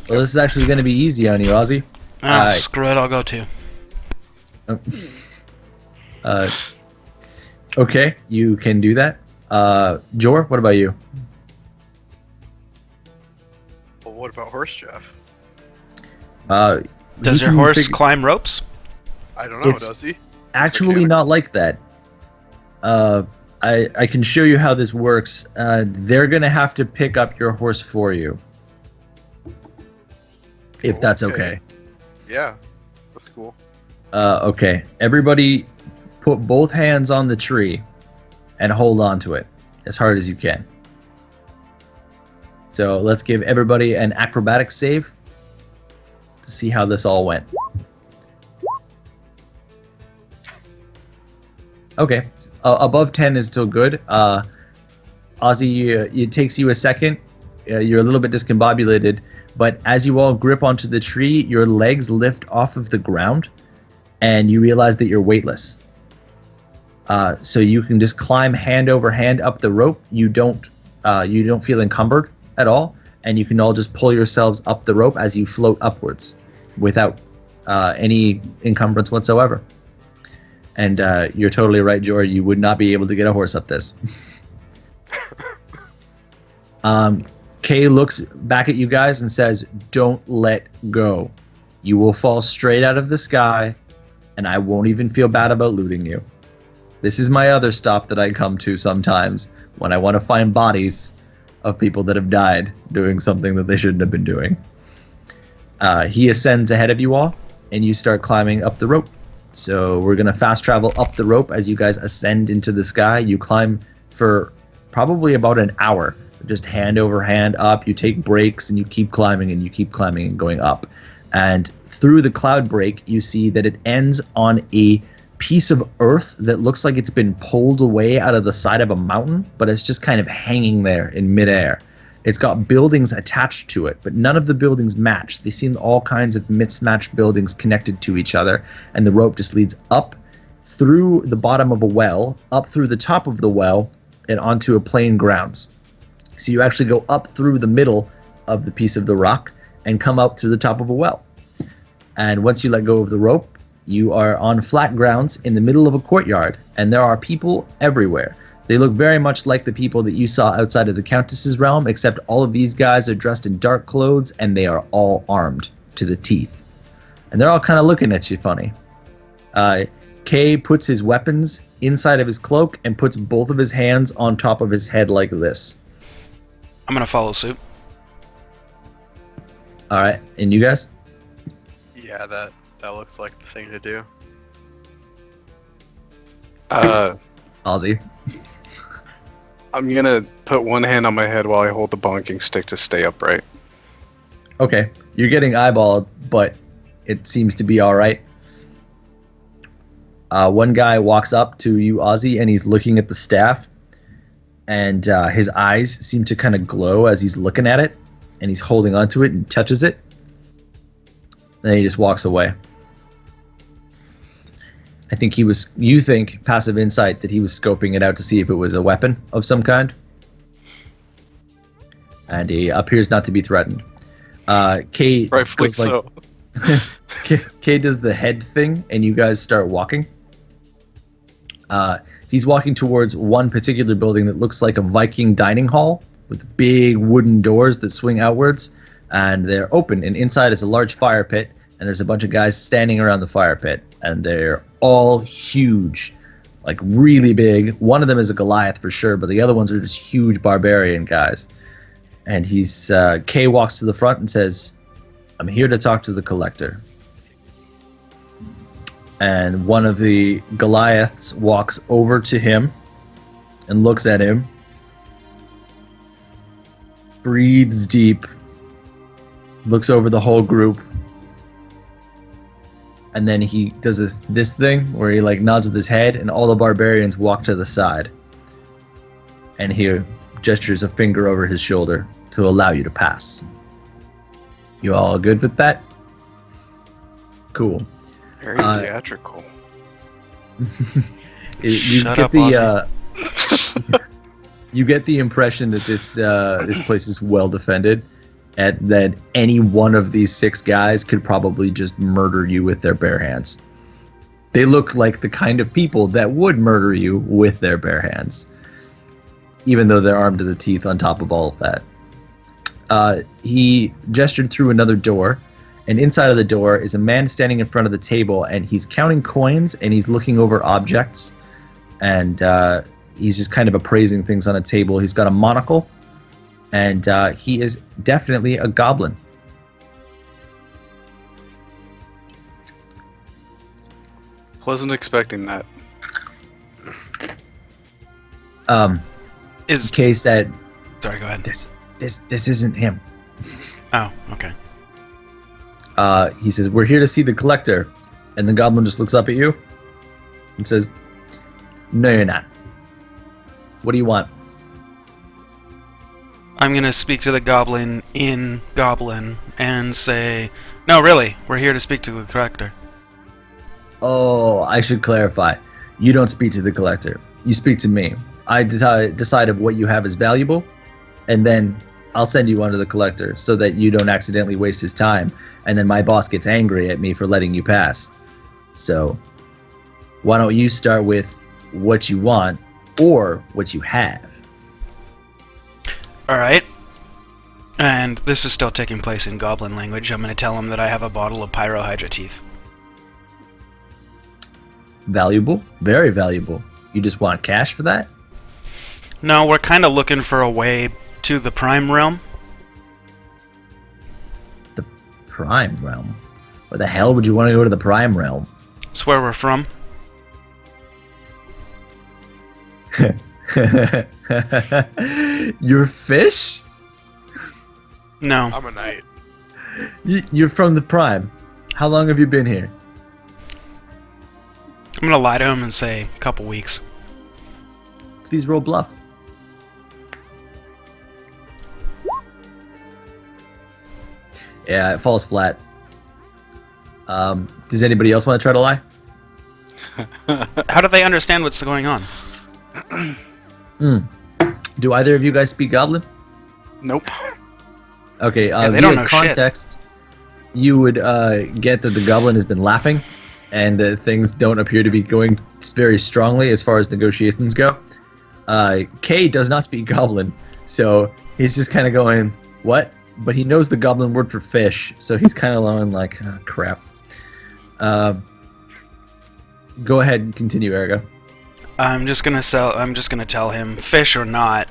Well, this is actually going to be easy on you, Ozzy. Screw it, I'll go too. Okay, you can do that. Jor, what about you? Well, what about horse, Jeff? Does we your can horse fig- climb ropes? I don't know, It's- does he? Actually, not like that. I can show you how this works. They're going to have to pick up your horse for you. If that's okay. Yeah, that's cool. Okay. Everybody put both hands on the tree and hold on to it as hard as you can. So let's give everybody an acrobatics save to see how this all went. Okay. Above 10 is still good. Ozzy, it takes you a second. You're a little bit discombobulated, but as you all grip onto the tree, your legs lift off of the ground, and you realize that you're weightless. So you can just climb hand over hand up the rope. You don't feel encumbered at all, and you can all just pull yourselves up the rope as you float upwards, without any encumbrance whatsoever. And you're totally right, Jor. You would not be able to get a horse up this. Kay looks back at you guys and says, "Don't let go. You will fall straight out of the sky, and I won't even feel bad about looting you. This is my other stop that I come to sometimes when I want to find bodies of people that have died doing something that they shouldn't have been doing." He ascends ahead of you all, and you start climbing up the rope. So we're going to fast travel up the rope as you guys ascend into the sky. You climb for probably about an hour, just hand over hand up. You take breaks and you keep climbing and you keep climbing and going up. And through the cloud break, you see that it ends on a piece of earth that looks like it's been pulled away out of the side of a mountain, but it's just kind of hanging there in midair. It's got buildings attached to it, but none of the buildings match. They seem all kinds of mismatched buildings connected to each other, and the rope just leads up through the bottom of a well, up through the top of the well, and onto a plain grounds. So you actually go up through the middle of the piece of the rock and come out through the top of a well. And once you let go of the rope, you are on flat grounds in the middle of a courtyard, and there are people everywhere. They look very much like the people that you saw outside of the Countess's realm, except all of these guys are dressed in dark clothes, and they are all armed to the teeth. And they're all kind of looking at you funny. Kay puts his weapons inside of his cloak and puts both of his hands on top of his head like this. I'm gonna follow suit. All right, and you guys? Yeah, that looks like the thing to do. Ozzy. I'm gonna put one hand on my head while I hold the bonking stick to stay upright. Okay, you're getting eyeballed, but it seems to be all right. One guy walks up to you, Ozzy, and he's looking at the staff, and his eyes seem to kind of glow as he's looking at it, and he's holding onto it and touches it. Then he just walks away. I think you think, passive insight, that he was scoping it out to see if it was a weapon of some kind. And he appears not to be threatened. Kay Rightfully goes like, so. Kay does the head thing, and you guys start walking. He's walking towards one particular building that looks like a Viking dining hall with big wooden doors that swing outwards, and they're open, and inside is a large fire pit, and there's a bunch of guys standing around the fire pit, and they're all huge, like really big. One of them is a Goliath for sure, but the other ones are just huge barbarian guys. And Kay walks to the front and says, "I'm here to talk to the Collector." And one of the Goliaths walks over to him and looks at him, breathes deep, looks over the whole group, and then he does this thing where he like nods with his head, and all the barbarians walk to the side. and he gestures a finger over his shoulder to allow you to pass. You all good with that? Cool. Very theatrical. You Shut get up, the you get the impression that this place is well defended, and that any one of these 6 guys could probably just murder you with their bare hands. They look like the kind of people that would murder you with their bare hands, even though they're armed to the teeth on top of all of that. He gestured through another door, and inside of the door is a man standing in front of the table, and he's counting coins, and he's looking over objects, and he's just kind of appraising things on a table. He's got a monocle, and he is definitely a goblin. Wasn't expecting that. Is Kay said, sorry, go ahead. this isn't him. Oh, okay. He says, we're here to see the collector. And the goblin just looks up at you and says, no, you're not. What do you want? I'm gonna speak to the goblin in Goblin and say, no, really, we're here to speak to the collector. Oh, I should clarify. You don't speak to the collector. You speak to me. I decide what you have is valuable, and then I'll send you on to the collector so that you don't accidentally waste his time, and then my boss gets angry at me for letting you pass. So, why don't you start with what you want or what you have? Alright. And this is still taking place in Goblin language. I'm gonna tell him that I have a bottle of Pyrohydra teeth. Valuable? Very valuable. You just want cash for that? No, we're kind of looking for a way to the Prime Realm. The Prime Realm? Where the hell would you want to go to the Prime Realm? That's where we're from. You're fish? No. I'm a knight. You're from the Prime. How long have you been here? I'm gonna lie to him and say a couple weeks. Please roll bluff. Yeah, it falls flat. Does anybody else want to try to lie? How do they understand what's going on? Do either of you guys speak Goblin? Nope. Okay, Yeah, they via don't know shit. context, you would get that the Goblin has been laughing, and that things don't appear to be going very strongly as far as negotiations go. Kay does not speak Goblin, so he's just kind of going, what? But he knows the Goblin word for fish, so he's kind of going like, oh, crap. Go ahead and continue, Ergo. I'm just gonna tell him, fish or not,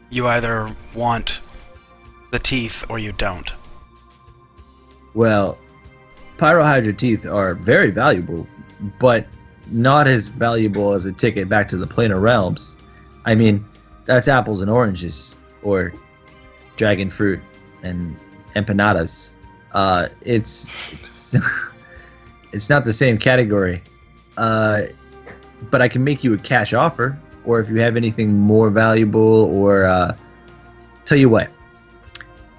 you either want the teeth or you don't. Well, Pyrohydra teeth are very valuable, but not as valuable as a ticket back to the Planar Realms. I mean, that's apples and oranges, or dragon fruit and empanadas. It's it's not the same category. But I can make you a cash offer, or if you have anything more valuable, or tell you what,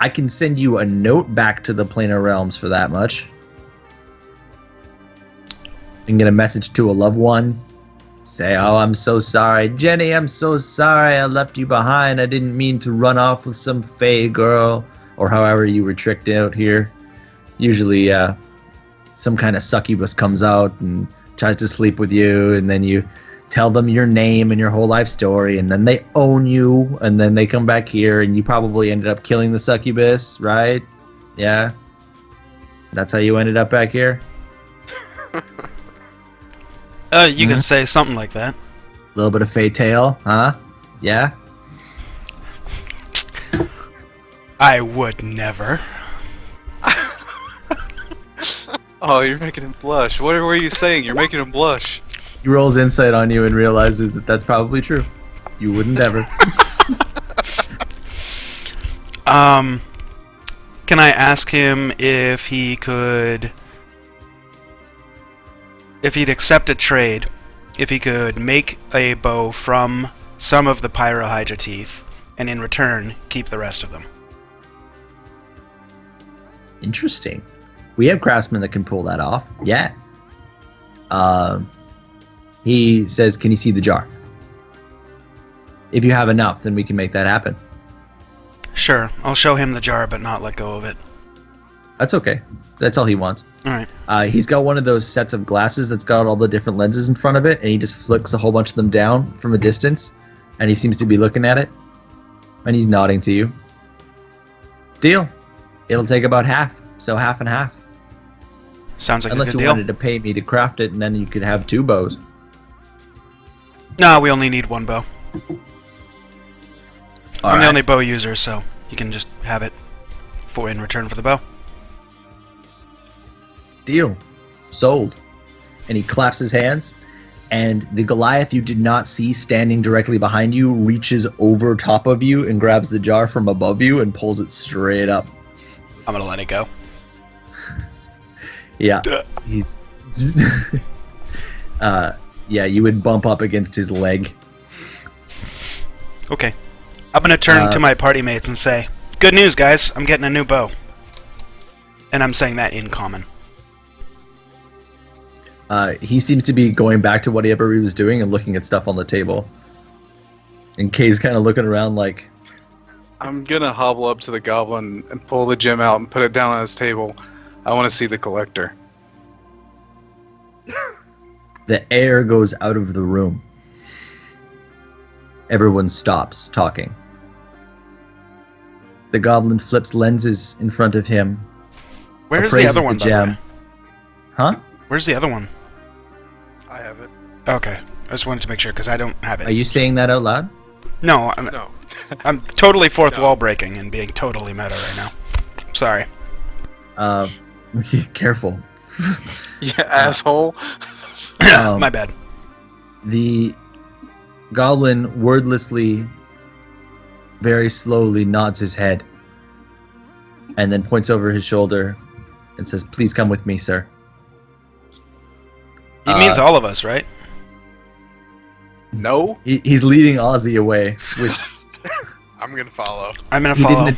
I can send you a note back to the Planar Realms for that much. You can get a message to a loved one. Say, oh, I'm so sorry. Jenny, I'm so sorry I left you behind. I didn't mean to run off with some fey girl. Or however you were tricked out here. Usually some kind of succubus comes out and tries to sleep with you, and then you tell them your name and your whole life story, and then they own you, and then they come back here, and you probably ended up killing the succubus, right? Yeah? That's how you ended up back here? You could say something like that. A little bit of fey tale, huh? Yeah? I would never. Oh, you're making him blush. What were you saying? You're making him blush. He rolls insight on you and realizes that that's probably true. You wouldn't ever. Can I ask him if he could... if he'd accept a trade, if he could make a bow from some of the Pyrohydra teeth, and in return, keep the rest of them. Interesting. We have craftsmen that can pull that off. Yeah. He says, can you see the jar? If you have enough, then we can make that happen. Sure, I'll show him the jar, but not let go of it. That's okay. That's all he wants. Alright. He's got one of those sets of glasses that's got all the different lenses in front of it, and he just flicks a whole bunch of them down from a distance, and he seems to be looking at it, and he's nodding to you. Deal. It'll take about half, so half and half. Sounds like Unless a good you deal. wanted to pay me to craft it, and then you could have 2 bows. No, we only need 1 bow. All I'm the right. only bow user, so you can just have it in return for the bow. Deal. Sold. And he claps his hands, and the Goliath you did not see standing directly behind you reaches over top of you and grabs the jar from above you and pulls it straight up. I'm gonna let it go. Yeah. Duh. He's... yeah, you would bump up against his leg. Okay. I'm gonna turn to my party mates and say, "Good news, guys! I'm getting a new bow." And I'm saying that in common. He seems to be going back to whatever he was doing and looking at stuff on the table. And Kay's kind of looking around like, I'm gonna hobble up to the goblin and pull the gem out and put it down on his table. I want to see the collector. the air goes out of the room. Everyone stops talking. The goblin flips lenses in front of him. Where's the appraises other one, by the gem. way? Huh? Where's the other one? I have it. Okay. I just wanted to make sure, because I don't have Are it. you saying that out loud? No, No. I'm totally fourth No. wall breaking and being totally meta right now. Sorry. Careful. Yeah, asshole. My bad. The goblin wordlessly, very slowly nods his head and then points over his shoulder and says, "Please come with me, sir." He means all of us, right? No. He's leading Ozzy away. With, I'm gonna follow. I'm gonna follow.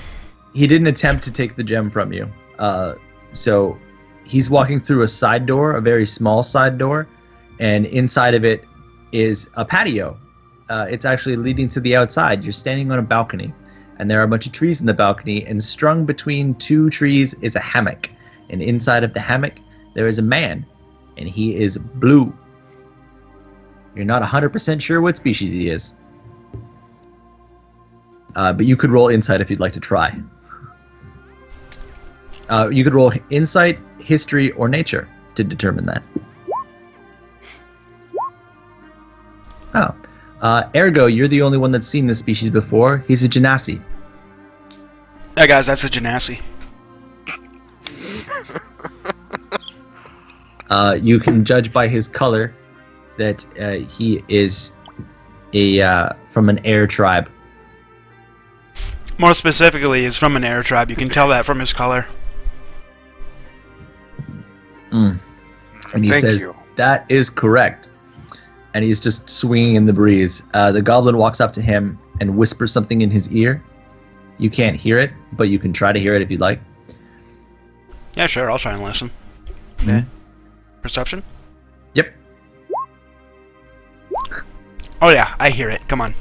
he didn't attempt to take the gem from you. So he's walking through a side door, a very small side door, and inside of it is a patio. It's actually leading to the outside. You're standing on a balcony, and there are a bunch of trees in the balcony, and strung between 2 trees is a hammock. And inside of the hammock, there is a man, and he is blue. You're not 100% sure what species he is. But you could roll insight if you'd like to try. You could roll insight, history, or nature to determine that. Oh. Ergo, you're the only one that's seen this species before. He's a genasi. Yeah, guys, that's a genasi. You can judge by his color that he is from an air tribe. More specifically, he's from an air tribe. You can tell that from his color. And he Thank says, you. "That is correct." And he's just swinging in the breeze. The goblin walks up to him and whispers something in his ear. You can't hear it, but you can try to hear it if you'd like. Yeah, sure, I'll try and listen. Okay. Perception? Yep. Oh yeah, I hear it. Come on.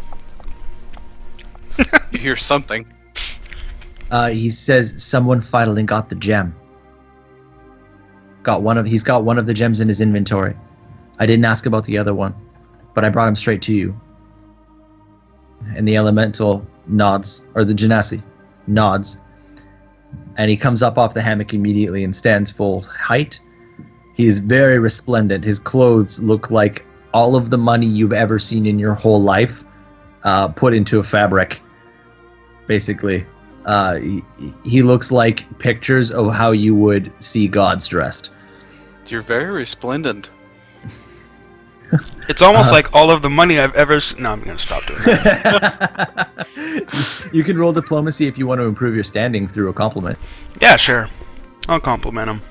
You hear something. He says, "Someone finally got the gem. He's got one of the gems in his inventory. I didn't ask about the other one, but I brought him straight to you." And the elemental nods, or the genasi nods, and he comes up off the hammock immediately and stands full height. He is very resplendent. His clothes look like all of the money you've ever seen in your whole life put into a fabric, basically. He looks like pictures of how you would see gods dressed. You're very resplendent. It's almost like all of the money I've ever No, I'm gonna stop doing that. You can roll diplomacy if you want to improve your standing through a compliment. Yeah, sure. I'll compliment him.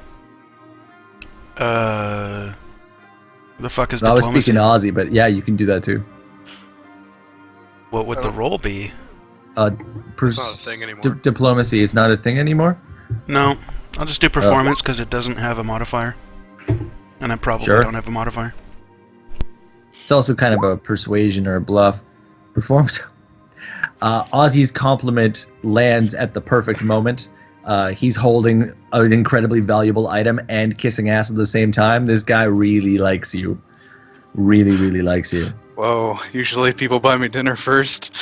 The fuck is I was diplomacy? speaking Aussie, but yeah, you can do that too. What would the roll be? It's not a thing anymore. Diplomacy is not a thing anymore? No, I'll just do performance because it doesn't have a modifier. And I probably Sure. don't have a modifier. It's also kind of a persuasion or a bluff. Performance. Ozzy's compliment lands at the perfect moment. He's holding an incredibly valuable item and kissing ass at the same time. This guy really likes you. Really, really likes you. Whoa, usually people buy me dinner first.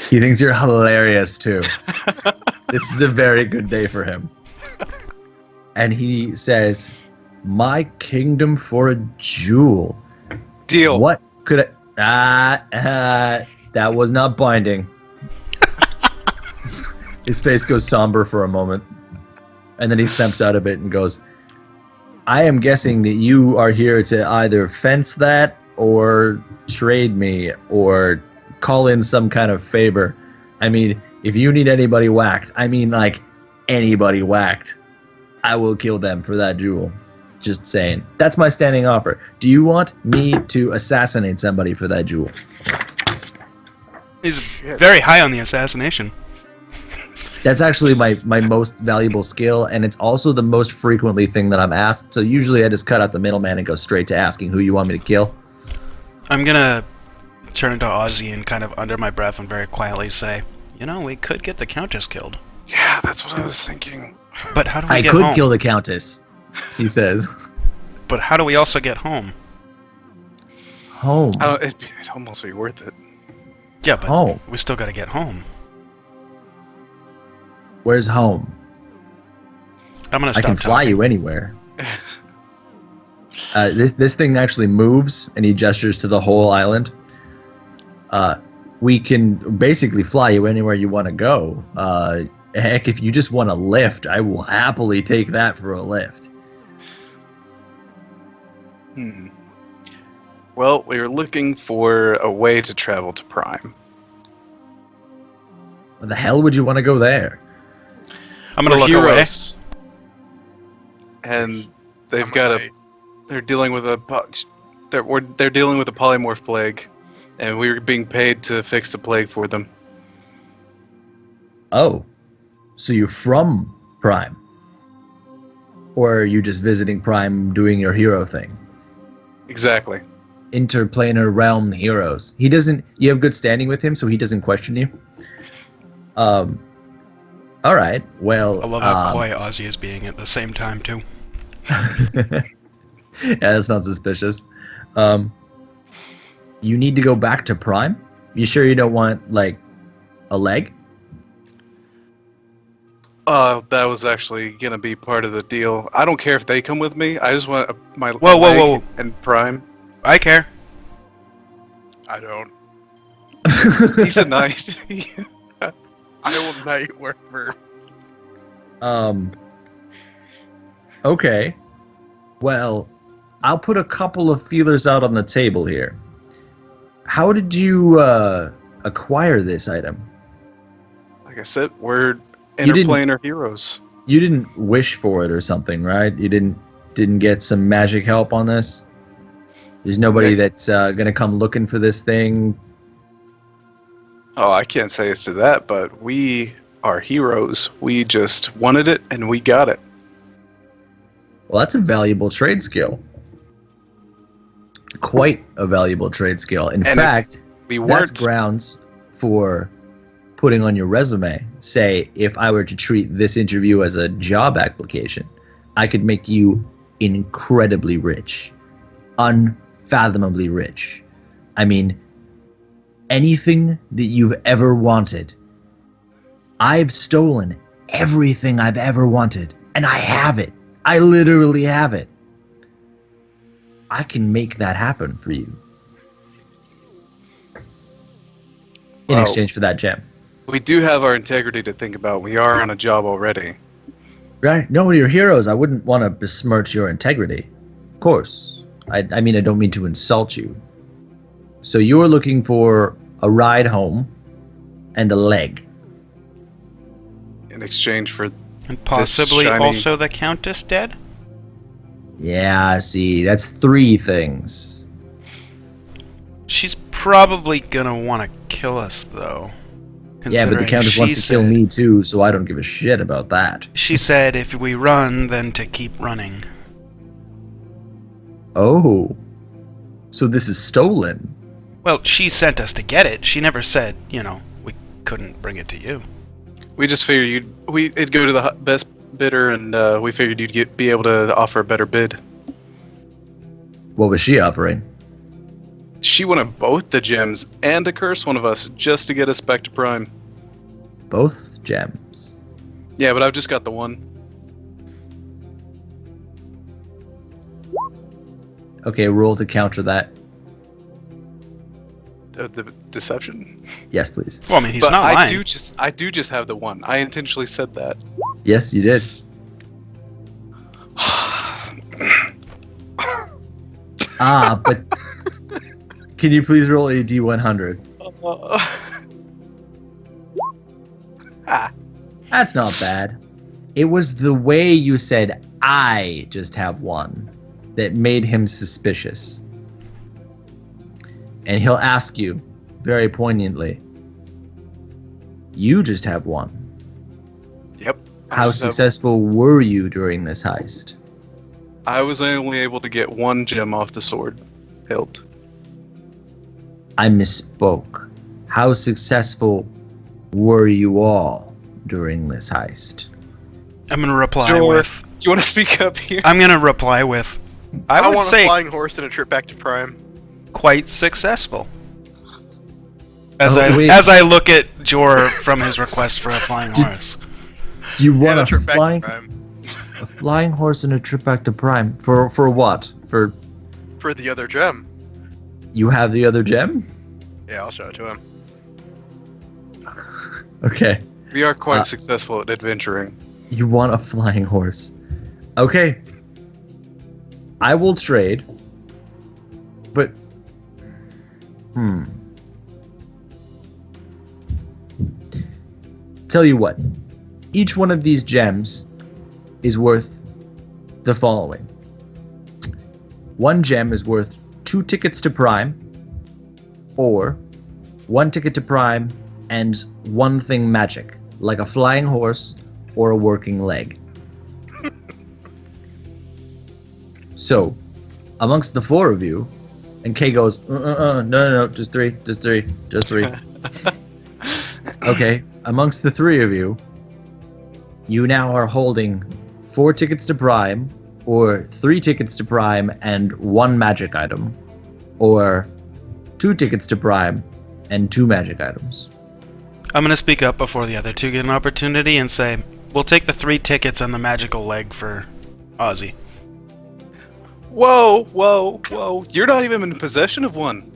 He thinks you're hilarious too. This is a very good day for him. And he says, "My kingdom for a jewel." Deal. What could I... that was not binding. His face goes somber for a moment. And then he steps out of it and goes, "I am guessing that you are here to either fence that or trade me or call in some kind of favor. I mean, if you need anybody whacked, I mean like anybody whacked, I will kill them for that jewel. Just saying. That's my standing offer. Do you want me to assassinate somebody for that jewel?" He's very high on the assassination. That's actually my most valuable skill, and it's also the most frequently thing that I'm asked. So usually I just cut out the middleman and go straight to asking who you want me to kill. I'm gonna turn to Ozzy and kind of under my breath and very quietly say, "You know, we could get the Countess killed. Yeah, that's what I was thinking. But how do we I get could home? kill the Countess, he says. But how do we also get home? Home. It'd almost be worth it. Yeah, but Home. we still gotta get home. Where's home? I'm gonna I stop can fly talking. you anywhere. This thing actually moves, and he gestures to the whole island. We can basically fly you anywhere you want to go. Heck, if you just want a lift, I will happily take that for a lift. Well, we were looking for a way to travel to Prime. Why the hell would you want to go there? I'm gonna We're look heroes. And they've I'm got away. they're dealing with they're dealing with a polymorph plague, and we were being paid to fix the plague for them. Oh, so you're from Prime? Or are you just visiting Prime doing your hero thing? Exactly. Interplanar realm heroes. He doesn't. You have good standing with him, so he doesn't question you. All right. Well. away. I love how coy Ozzy is being at the same time too. Yeah, that's not suspicious. You need to go back to Prime? You sure you don't want, like, a leg? That was actually gonna be part of the deal. I don't care if they come with me. I just want my Whoa, whoa, leg whoa. and Prime. I care. I don't. He's a knight. I will knight wherever. Okay. Well, I'll put a couple of feelers out on the table here. How did you, acquire this item? Like I said, we're You didn't- interplanar heroes. You didn't wish for it or something, right? You didn't get some magic help on this? There's nobody that's gonna come looking for this thing. Oh, I can't say it's to that, but we are heroes. We just wanted it, and we got it. Well, that's a valuable trade skill. Quite a valuable trade skill. In And if fact, We that's weren't. grounds for putting on your resume. Say, if I were to treat this interview as a job application, I could make you incredibly rich. Unfathomably rich. I mean, anything that you've ever wanted. I've stolen everything I've ever wanted, and I have it. I literally have it. I can make that happen for you. In Wow. exchange for that gem. We do have our integrity to think about. We are on a job already. Right? No, you're heroes. I wouldn't want to besmirch your integrity. Of course. I mean, I don't mean to insult you. So you're looking for a ride home and a leg. In exchange for And possibly shiny- also the Countess dead? Yeah, see, that's 3 things. She's probably gonna want to kill us, though. Yeah, but the considering Countess wants she to kill said- me too, so I don't give a shit about that. She said if we run, then to keep running. Oh. So this is stolen. Well, she sent us to get it. She never said, we couldn't bring it to you. We just figured it'd go to the best bidder, and we figured you'd be able to offer a better bid. What was she offering? She wanted both the gems and to curse one of us just to get us back to Prime. Both gems. Yeah, but I've just got the one. Okay, roll to counter that. The deception. Yes, please. Well, I mean, he's But not I lying. do just have the one. I intentionally said that. Yes, you did. But can you please roll a D100? That's not bad. It was the way you said, I just have one, that made him suspicious. And he'll ask you, very poignantly, you just have one. Yep. How successful were you during this heist? I was only able to get one gem off the sword hilt. I misspoke. How successful were you all during this heist? I'm gonna reply Sure. with. Do you want to speak up here? I'm gonna reply with. I would want say a flying horse and a trip back to Prime. quite successful. As Oh, wait. as I look at Jor from his request for a flying horse. You Yeah, want a a trip back flying, to Prime. a flying horse and a trip back to Prime for what? For For the other gem. you have the other gem? Yeah, I'll show it to him. Okay. We are quite Uh, successful at adventuring. You want a flying horse. Okay. I will trade. But Tell you what. Each one of these gems is worth the following. One gem is worth 2 tickets to Prime, or 1 ticket to Prime and one thing magic, like a flying horse or a working leg. So, amongst the 4 of you, and Kay goes, no, just three. Okay, amongst the 3 of you, you now are holding 4 tickets to Prime, or 3 tickets to Prime and 1 magic item, or 2 tickets to Prime and 2 magic items. I'm gonna speak up before the other two get an opportunity and say, we'll take the 3 tickets and the magical leg for Ozzy. Whoa. You're not even in possession of one.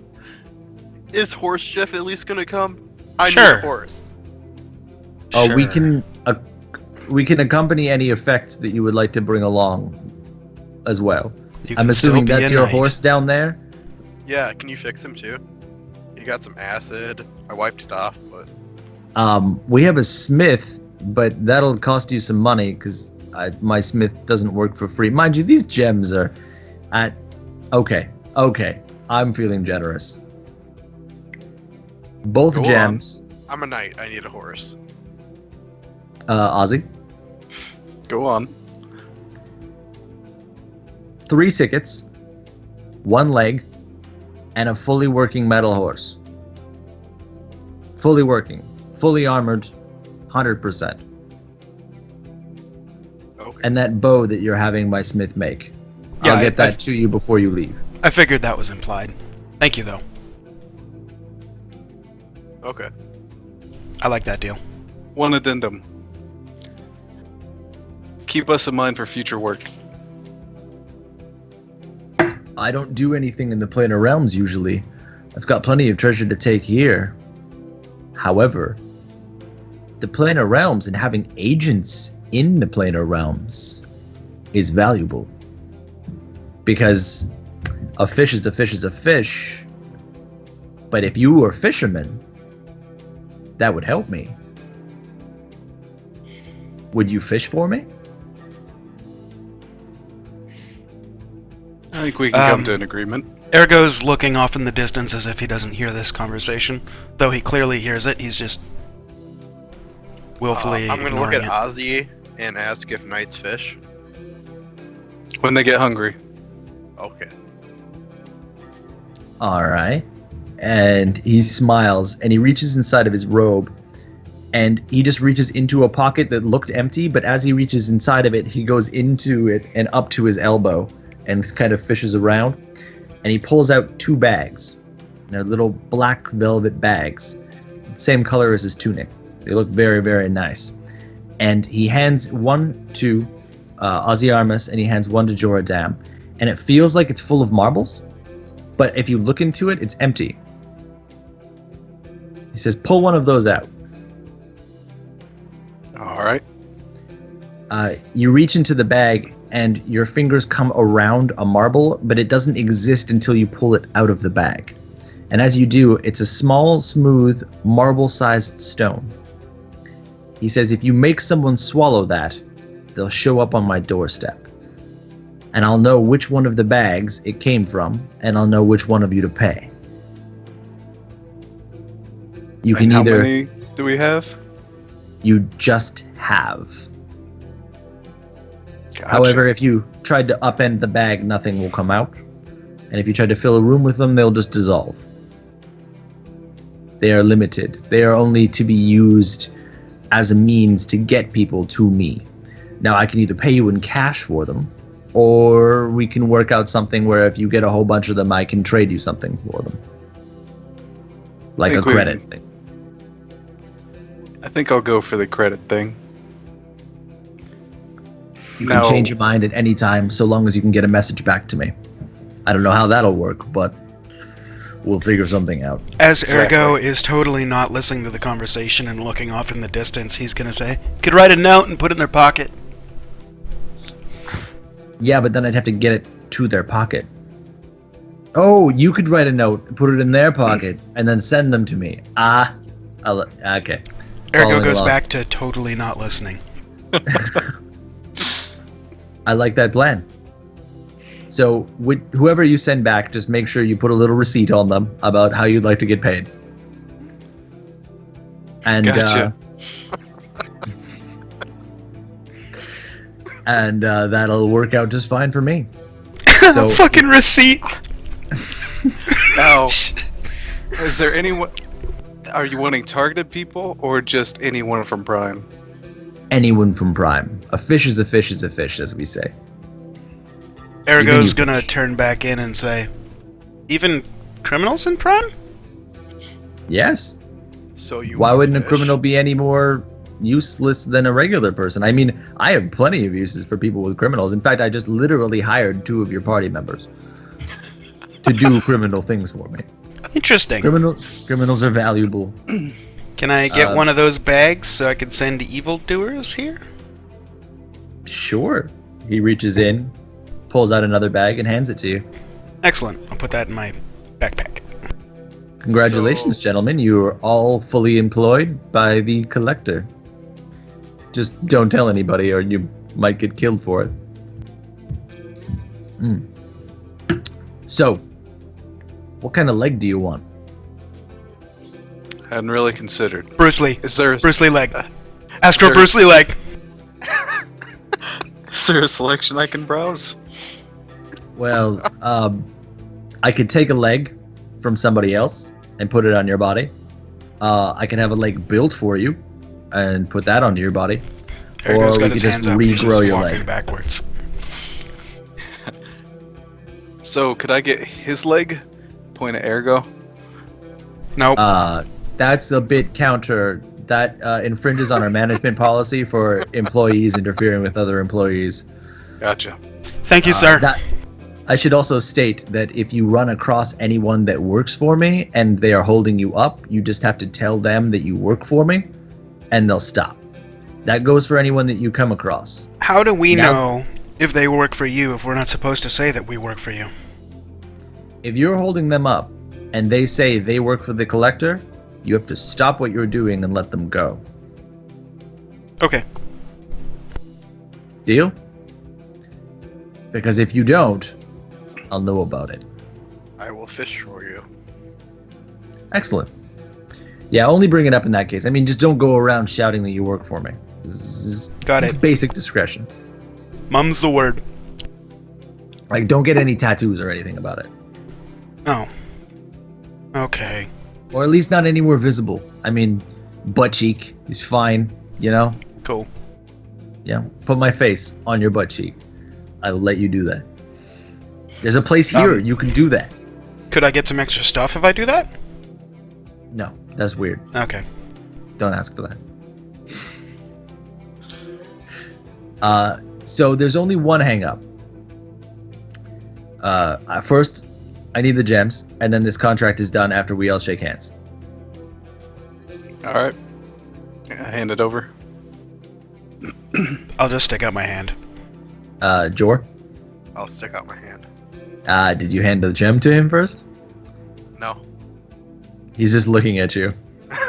Is Horse Jeff at least gonna come? I need Sure. a horse. Oh, we Sure. can accompany any effects that you would like to bring along as well. You I'm can still assuming be that's a your knight. horse down there? Yeah, can you fix him too? You got some acid. I wiped it off, but We have a smith, but that'll cost you some money because my smith doesn't work for free. Mind you, these gems are at... Okay. I'm feeling generous. Both Go on. gems. I'm a knight. I need a horse. Ozzy. Go on. 3 tickets, 1 leg, and a fully working metal horse. Fully working. Fully armored. 100%. Okay. And that bow that you're having my smith make. Yeah, I'll get I- that to you before you leave. I figured that was implied. Thank you, though. Okay. I like that deal. One addendum. Keep us in mind for future work. I don't do anything in the planar realms usually. I've got plenty of treasure to take here. However, the planar realms and having agents in the planar realms is valuable. Because a fish is a fish is a fish. But if you were a fisherman, that would help me. Would you fish for me? I think we can come to an agreement. Ergo's looking off in the distance as if he doesn't hear this conversation. Though he clearly hears it, he's just willfully I'm gonna look at ignoring it. Ozzy and ask if knights fish. When they get hungry. Okay. All right. And he smiles and he reaches inside of his robe and he just reaches into a pocket that looked empty, but as he reaches inside of it, he goes into it and up to his elbow and kind of fishes around and he pulls out 2 bags. They're little black velvet bags, same color as his tunic. They look very, very nice. And he hands one to Ozyarmus and he hands one to Joradam, and it feels like it's full of marbles, but if you look into it, it's empty. He says, pull one of those out. All right. You reach into the bag and your fingers come around a marble, but it doesn't exist until you pull it out of the bag. And as you do, it's a small, smooth, marble-sized stone. He says, if you make someone swallow that, they'll show up on my doorstep. And I'll know which one of the bags it came from, and I'll know which one of you to pay. You can And how either... many do we have? You just have. Gotcha. However, if you tried to upend the bag, nothing will come out. And if you try to fill a room with them, they'll just dissolve. They are limited. They are only to be used as a means to get people to me. Now, I can either pay you in cash for them, or we can work out something where if you get a whole bunch of them, I can trade you something for them. Like a think we- credit thing. I think I'll go for the credit thing. You can change your mind at any time, so long as you can get a message back to me. I don't know how that'll work, but we'll figure something out. As Exactly. Ergo is totally not listening to the conversation and looking off in the distance, he's gonna say, could write a note and put it in their pocket. Yeah, but then I'd have to get it to their pocket. Oh, you could write a note, put it in their pocket, and then send them to me. Okay. Ergo Following goes along. back to totally not listening. I like that plan. So, whoever you send back, just make sure you put a little receipt on them about how you'd like to get paid. And Gotcha. That'll work out just fine for me. So- Fucking receipt! Now, is there anyone? Are you wanting targeted people or just anyone from Prime? Anyone from Prime. A fish is a fish is a fish, as we say. Ergo's Even you- gonna turn back in and say, even criminals in Prime? Yes. So you Why want wouldn't a fish? criminal be any more useless than a regular person? I mean, I have plenty of uses for people with criminals. In fact, I just literally hired 2 of your party members to do criminal things for me. Interesting. Criminals are valuable. Can I get one of those bags so I can send evildoers here? Sure. He reaches in, pulls out another bag, and hands it to you. Excellent. I'll put that in my backpack. Congratulations, So- gentlemen. You are all fully employed by the collector. Just don't tell anybody or you might get killed for it. So, what kind of leg do you want? Hadn't really considered. Bruce Lee. Is there Bruce Lee leg. Astro Sir. Bruce Lee leg. is there a selection I can browse? Well, I could take a leg from somebody else and put it on your body. I can have a leg built for you and put that onto your body. Ergo's Or we got could his just hands up. He's regrow just your walking leg. backwards. So could I get his leg? Point at Ergo. Nope. That's a bit counter. That infringes on our management policy for employees interfering with other employees. Gotcha. Thank you, sir. I should also state that if you run across anyone that works for me and they are holding you up, you just have to tell them that you work for me and they'll stop. That goes for anyone that you come across. How do we Now- know if they work for you if we're not supposed to say that we work for you? If you're holding them up and they say they work for the collector, you have to stop what you're doing and let them go. Okay. Deal? Because if you don't, I'll know about it. I will fish for you. Excellent. Yeah, only bring it up in that case. I mean, just don't go around shouting that you work for me. Got It's it. basic discretion. Mum's the word. Like, don't get any tattoos or anything about it. Oh. Okay. Or at least not anywhere visible. I mean, butt cheek is fine, you know? Cool. Yeah, put my face on your butt cheek. I will let you do that. There's a place here you can do that. Could I get some extra stuff if I do that? No, that's weird. Okay. Don't ask for that. So there's only one hang up. First, I need the gems, and then this contract is done after we all shake hands. All right. I hand it over. I'll just stick out my hand. Jor, I'll stick out my hand. did you hand the gem to him first? No. He's just looking at you.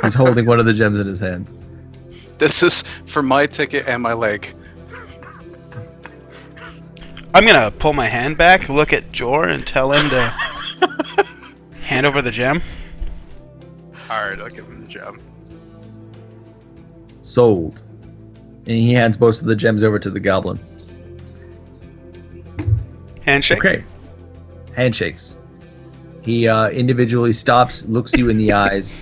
He's holding one of the gems in his hands. This is for my ticket and my leg. I'm gonna pull my hand back, look at Jor, and tell him to hand over the gem. Alright, I'll give him the gem. Sold. And he hands most of the gems over to the goblin. Handshake. Okay. Handshakes. He individually stops, looks you in the eyes,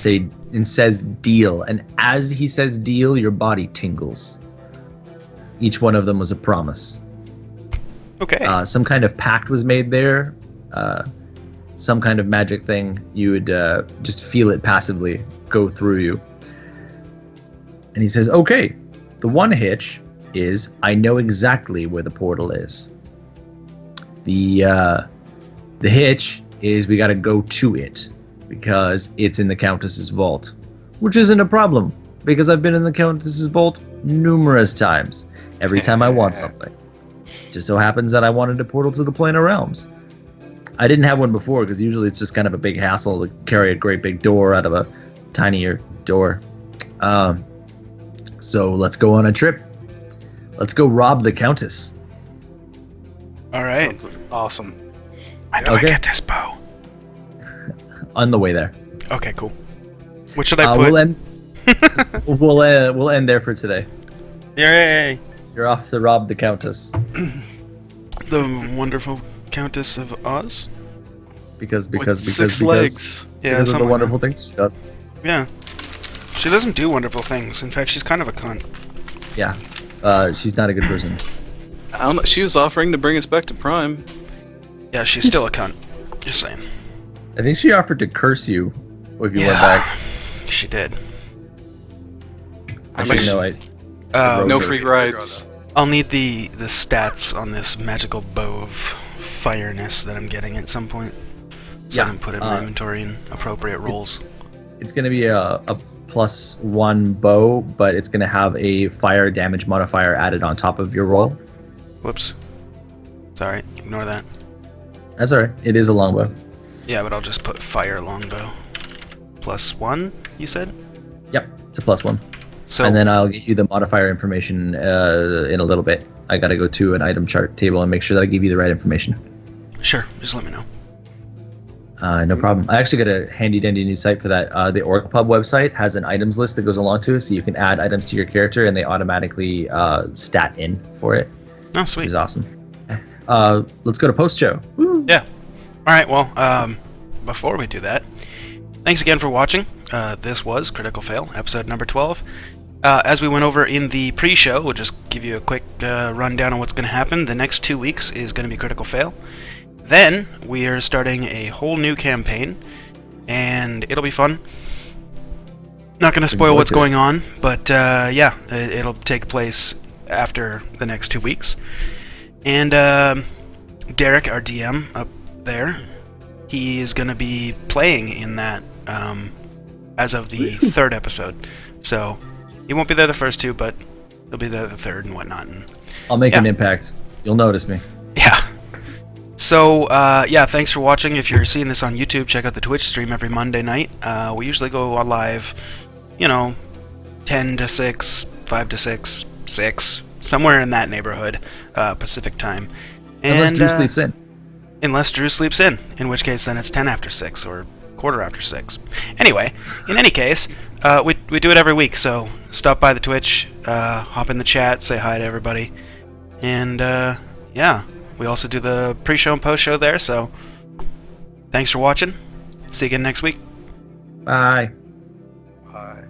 and says deal. And as he says deal, your body tingles. Each one of them was a promise. Okay. Some kind of pact was made there. Some kind of magic thing. You would just feel it passively go through you. And he says, okay, the one hitch is I know exactly where the portal is. The hitch is we got to go to it because it's in the Countess's vault, which isn't a problem because I've been in the Countess's vault numerous times. Every time I want something. Just so happens that I wanted a portal to the Planar Realms. I didn't have one before because usually it's just kind of a big hassle to carry a great big door out of a tinier door. So let's go on a trip. Let's go rob the Countess. All right. Sounds awesome. I know Okay. I get this bow. On the way there. Okay, cool. What should I put? We'll end. We'll end there for today. Yay! You're off to rob the Countess The wonderful Countess of Oz. because With six legs. Yeah, because of the something like wonderful things she does. that. Yeah. She doesn't do wonderful things. In fact, she's kind of a cunt. Yeah, she's not a good person. I don't know. She was offering to bring us back to Prime. Yeah, she's still a cunt. Just saying. I think she offered to curse you if you went Yeah. back. She did. Actually, no, I. No Rosa. free rides. I'll need the stats on this magical bow of fireness that I'm getting at some point, so I Yeah, can put it in my inventory in appropriate rolls. It's going to be a +1 bow, but it's going to have a fire damage modifier added on top of your roll. Whoops. Sorry, ignore that. That's alright. It is a longbow. Yeah, but I'll just put fire longbow. +1, you said? Yep, it's a +1. So And then I'll get you the modifier information in a little bit. I got to go to an item chart table and make sure that I give you the right information. sure, just let me know. No problem. I actually got a handy dandy new site for that. The Orc Pub website has an items list that goes along to it, so you can add items to your character and they automatically stat in for it, Oh, which sweet. is awesome. Let's go to post show. Woo. Yeah. All right. Well, before we do that, thanks again for watching. This was Critical Fail, episode number 12. As we went over in the pre-show, we'll just give you a quick rundown on what's going to happen. The next 2 weeks is going to be Critical Fail. Then we are starting a whole new campaign, and it'll be fun. Not going to spoil what's going on, but yeah, it'll take place after the next 2 weeks. And Derek, our DM up there, he is going to be playing in that as of the third episode. So he won't be there the first two, but he'll be there the third and whatnot. And I'll make Yeah. an impact. You'll notice me. yeah. So, yeah, thanks for watching. If you're seeing this on YouTube, check out the Twitch stream every Monday night. We usually go on live, 10 to 6, 5 to 6, 6, somewhere in that neighborhood, Pacific time. Unless And, Drew sleeps in. Unless Drew sleeps in which case then it's 10 after 6 or quarter after 6. Anyway, in any case, we do it every week, so stop by the Twitch, hop in the chat, say hi to everybody. And, yeah, we also do the pre-show and post-show there, so thanks for watching. See you again next week. Bye. Bye.